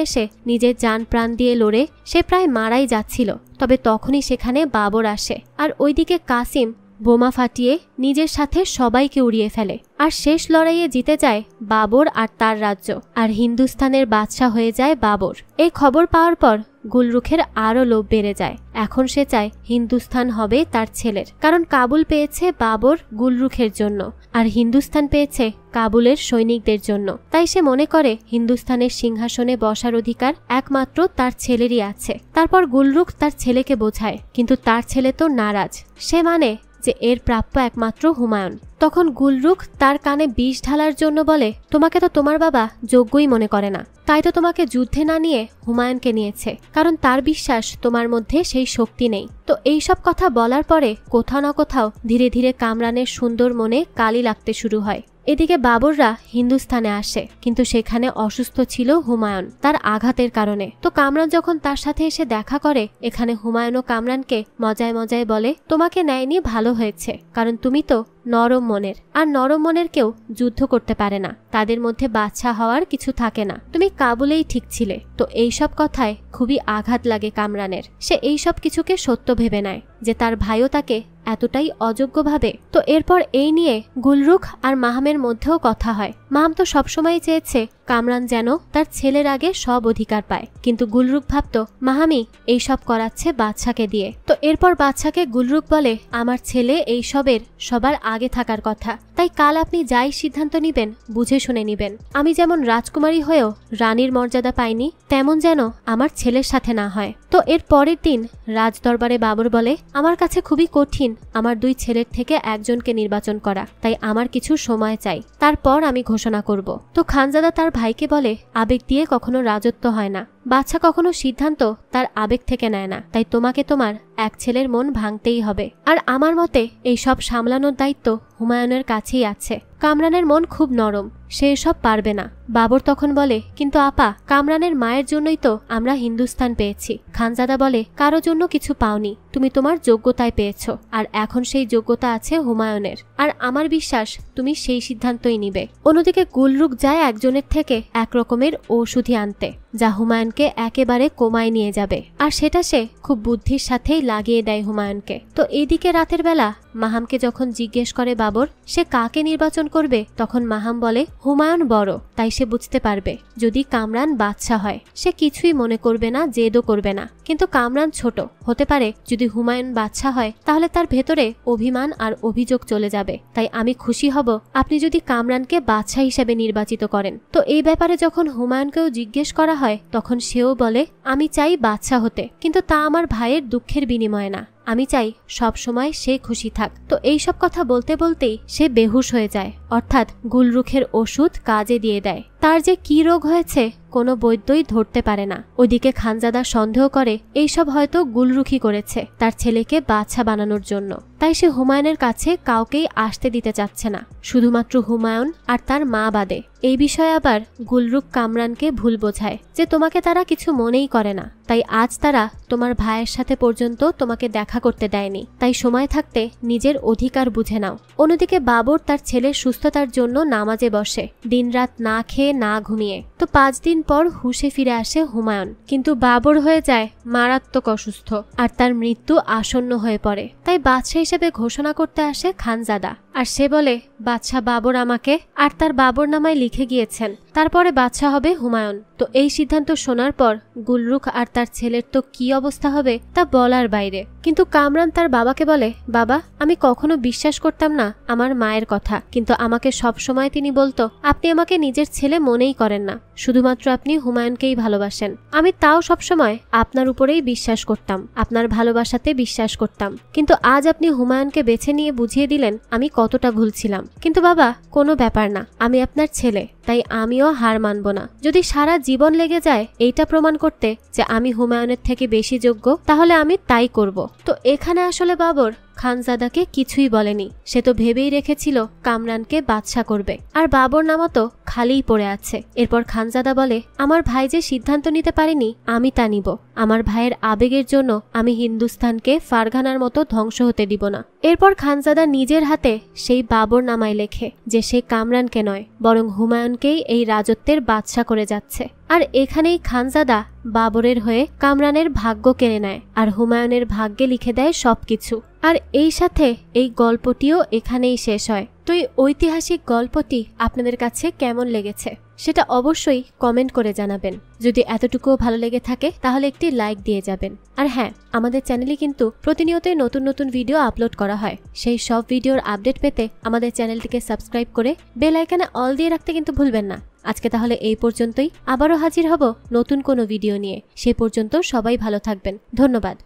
এসে নিজের জান প্রাণ দিয়ে লড়ে সে প্রায় মারাই যাচ্ছিল। তবে তখনই সেখানে বাবর আসে, আর ওইদিকে কাসিম বোমা ফাটিয়ে নিজের সাথে সবাইকে উড়িয়ে ফেলে। আর শেষ লড়াইয়ে জিতে যায় বাবর আর তার রাজ্য, আর হিন্দুস্তানের বাদশাহ হয়ে যায় বাবর। এই খবর পাওয়ার পর গুলরুখের আরও লোভ বেড়ে যায়। এখন সে চায় হিন্দুস্তান হবে তার ছেলের, কারণ কাবুল পেয়েছে বাবর গুলরুখের জন্য, আর হিন্দুস্তান পেয়েছে কাবুলের সৈনিকদের জন্য। তাই সে মনে করে হিন্দুস্তানের সিংহাসনে বসার অধিকার একমাত্র তার ছেলেরই আছে। তারপর গুলরুখ তার ছেলেকে বোঝায়, কিন্তু তার ছেলে তো নারাজ। সে মানে যে এর প্রাপ্য একমাত্র হুমায়ুন। তখন গুলরুখ তার কানে বিষ ঢালার জন্য বলে, তোমাকে তো তোমার বাবা যোগ্যই মনে করে না, তাই তো তোমাকে যুদ্ধে না নিয়ে হুমায়ুনকে নিয়েছে, কারণ তার বিশ্বাস তোমার মধ্যে সেই শক্তি নেই। তো এইসব কথা বলার পরে কোথাও না কোথাও ধীরে ধীরে কামরানের সুন্দর মনে কালি লাগতে শুরু হয়। এদিকে বাবররা হিন্দুস্তানে আসে, কিন্তু সেখানে অসুস্থ ছিল হুমায়ুন তার আঘাতের কারণে। তো কামরান যখন তার সাথে এসে দেখা করে, এখানে হুমায়ুন ও কামরানকে মজায় মজায় বলে, তোমাকে নেয়নি ভালো হয়েছে, কারণ তুমি তো নরম মনের, আর নরম মনের কেউ যুদ্ধ করতে পারে না, তাদের মধ্যে বাচ্চা হওয়ার কিছু থাকে না, তুমি কাবুলেই ঠিক ছিলে। তো এইসব কথায় খুবই আঘাত লাগে কামরানের। সে এইসব কিছুকে সত্য ভেবে নেয় যে তার ভাইও তাকে এতটাই অযোগ্য ভাবে। তো এরপর এই নিয়ে গুলরুখ আর মাহামের মধ্যেও কথা হয়। মাহাম তো সবসময় চেয়েছে কামরান যেন তার ছেলের আগে সব অধিকার পায়, কিন্তু গুলরুখ ভাবত মাহামি এইসব করাচ্ছে বাদশাকে দিয়ে। তো এরপর বাদশাকে গুলরুখ বলে, আমার ছেলে এইসবের সবার আগে থাকার কথা, তাই কাল আপনি যাই সিদ্ধান্ত নিবেন বুঝে শুনে নিবেন। আমি যেমন রাজকুমারী হয়েও রানীর মর্যাদা পাইনি, তেমন যেন আমার ছেলের সাথে না হয়। তো এর পরের দিন রাজদরবারে বাবর বলে, আমার কাছে খুবই কঠিন আমার দুই ছেলের থেকে একজনকে নির্বাচন করা, তাই আমার কিছু সময় চাই, তারপর আমি ঘোষণা করব। তো খানজাদা তার ভাইকে বলে, আবেগ দিয়ে কখনো রাজত্ব হয় না, বাচ্চা কখনো সিদ্ধান্ত তার আবেগ থেকে নেয় না, তাই তোমাকে তোমার এক ছেলের মন ভাঙতেই হবে। আর আমার মতে এই সব সামলানোর দায়িত্ব হুমায়ুনের কাছেই আছে। কামরানের মন খুব নরম, সে এসব পারবে না। বাবর তখন বলে, কিন্তু আপা, কামরানের মায়ের জন্যই তো আমরা হিন্দুস্তান পেয়েছি। খানজাদা বলে, কারো জন্য কিছু পাওনি, তুমি তোমার যোগ্যতায় পেয়েছো, আর এখন সেই যোগ্যতা আছে হুমায়ুনের, আর আমার বিশ্বাস তুমি সেই সিদ্ধান্তই নিবে। অন্যদিকে গুলরুখ যায় একজনের থেকে এক রকমের ঔষধি আনতে, যা হুমায়ুনকে একেবারে কোমায় নিয়ে যাবে, আর সেটা সে খুব বুদ্ধির সাথেই লাগিয়ে দেয় হুমায়ুনকে। তো এইদিকে রাতের বেলা মাহামকে যখন জিজ্ঞেস করে বাবর সে কাকে নির্বাচন করবে, তখন মাহাম বলে, হুমায়ুন বড়, তাই সে বুঝতে পারবে যদি কামরান বাদশা হয় সে কিছুই মনে করবে না, জেদও করবে না। কিন্তু কামরান ছোট, হতে পারে যদি হুমায়ুন বাদশা হয় তাহলে তার ভেতরে অভিমান আর অভিযোগ চলে যাবে। তাই আমি খুশি হব আপনি যদি কামরানকে বাদশা হিসেবে নির্বাচিত করেন। তো এই ব্যাপারে যখন হুমায়ুনকেও জিজ্ঞেস করা হয়, তখন সেও বলে, আমি চাই বাদশা হতে, কিন্তু তা আমার ভাইয়ের দুঃখের বিনিময়ে না, আমি চাই সব সময় সে খুশি থাক। তো এই সব কথা বলতে বলতেই সে বেহুশ হয়ে যায়, অর্থাৎ গুলরুখের ওষুধ কাজে দিয়ে দেয়। তার যে কি রোগ হয়েছে কোনো বৈদ্যই ধরতে পারে না। ওদিকে খানজাদা সন্দেহ করে এইসব হয়তো গুলরুখই করেছে তার ছেলেকে বাদশা বানানোর জন্য, তাই সে হুমায়ুনের কাছে কাউকেই আসতে দিতে চাচ্ছে না, শুধুমাত্র হুমায়ুন আর তার মা বাদে। এই বিষয়ে আবার গুলরুখ কামরানকে ভুল বোঝায় যে তোমাকে তারা কিছু মনেই করে না, তাই আজ তারা তোমার ভাইয়ের সাথে পর্যন্ত তোমাকে দেখা করতে দেয়নি, তাই সময় থাকতে নিজের অধিকার বুঝে নাও। অন্যদিকে বাবর তার ছেলের সুস্থতার জন্য নামাজে বসে, দিনরাত না খেয়ে না ঘুমিয়ে। তো 5 দিন পর হুশে ফিরে আসে হুমায়ুন, কিন্তু বাবর হয়ে যায় মারাত্মক অসুস্থ, আর তার মৃত্যু আসন্ন হয়ে পড়ে। তাই বাদশা হিসেবে ঘোষণা করতে আসে খানজাদা, আর সে বলে, বাদশা বাবর আমাকে আর তার বাবর নামায় লিখে গিয়েছেন তারপরে বাদশাহ হবে হুমায়ুন। তো এই সিদ্ধান্ত শোনার পর গুলরুখ আর তার ছেলের তো কি অবস্থা হবে তা বলার বাইরে। কিন্তু কামরান তার বাবাকে বলে, বাবা, আমি কখনো বিশ্বাস করতাম না আমার মায়ের কথা, কিন্তু আমাকে সব সময় তিনি বলতো, আপনি আমাকে নিজের ছেলে মনেই করেন না, শুধুমাত্র আপনি হুমায়ুনকেই ভালোবাসেন। আমি তাও সবসময় আপনার উপরেই বিশ্বাস করতাম, আপনার ভালোবাসাতে বিশ্বাস করতাম, কিন্তু আজ আপনি হুমায়ুনকে বেছে নিয়ে বুঝিয়ে দিলেন আমি কতটা ভুল ছিলাম। কিন্তু বাবা, কোনো ব্যাপার না, আমি আপনার ছেলে, তাই আমিও হার মানব না। যদি সারা জীবন লেগে যায় এইটা প্রমাণ করতে যে আমি হুমায়ুনের থেকে বেশি যোগ্য, তাহলে আমি তাই করব। তো এখানে আসলে বাবর খানজাদাকে কিছুই বলেনি। সে তো ভেবেই রেখেছিল কামরানকে বাদশা করবে, আর বাবর নামও তো খালিই পড়ে আছে। এরপর খানজাদা বলে, আমার ভাই যে সিদ্ধান্ত নিতে পারেনি আমি তা নিব। আমার ভাইয়ের আবেগের জন্য আমি হিন্দুস্তানকে ফারগানার মতো ধ্বংস হতে দিব না। এরপর খানজাদা নিজের হাতে সেই বাবর নামায় লেখে যে সে কামরানকে নয়, বরং হুমায়ুনকেই এই রাজত্বের বাদশা করে যাচ্ছে। আর এখানেই খানজাদা বাবরের হয়ে কামরানের ভাগ্য কেড়ে নেয় আর হুমায়ুনের ভাগ্যে লিখে দেয় সবকিছু। আর এই সাথে এই গল্পটিও এখানেই শেষ হয়। তো এই ঐতিহাসিক গল্পটি আপনাদের কাছে কেমন লেগেছে সেটা অবশ্যই কমেন্ট করে জানাবেন। যদি এতটুকুও ভালো লেগে থাকে তাহলে একটি লাইক দিয়ে যাবেন। আর হ্যাঁ, আমাদের চ্যানেলে কিন্তু প্রতিনিয়তই নতুন নতুন ভিডিও আপলোড করা হয়। সেই সব ভিডিওর আপডেট পেতে আমাদের চ্যানেলটিকে সাবস্ক্রাইব করে বেল আইকনে অল দিয়ে রাখতে কিন্তু ভুলবেন না। আজকে তাহলে এই পর্যন্তই, আবারও হাজির হব নতুন কোনো ভিডিও নিয়ে। সেই পর্যন্ত সবাই ভালো থাকবেন। ধন্যবাদ।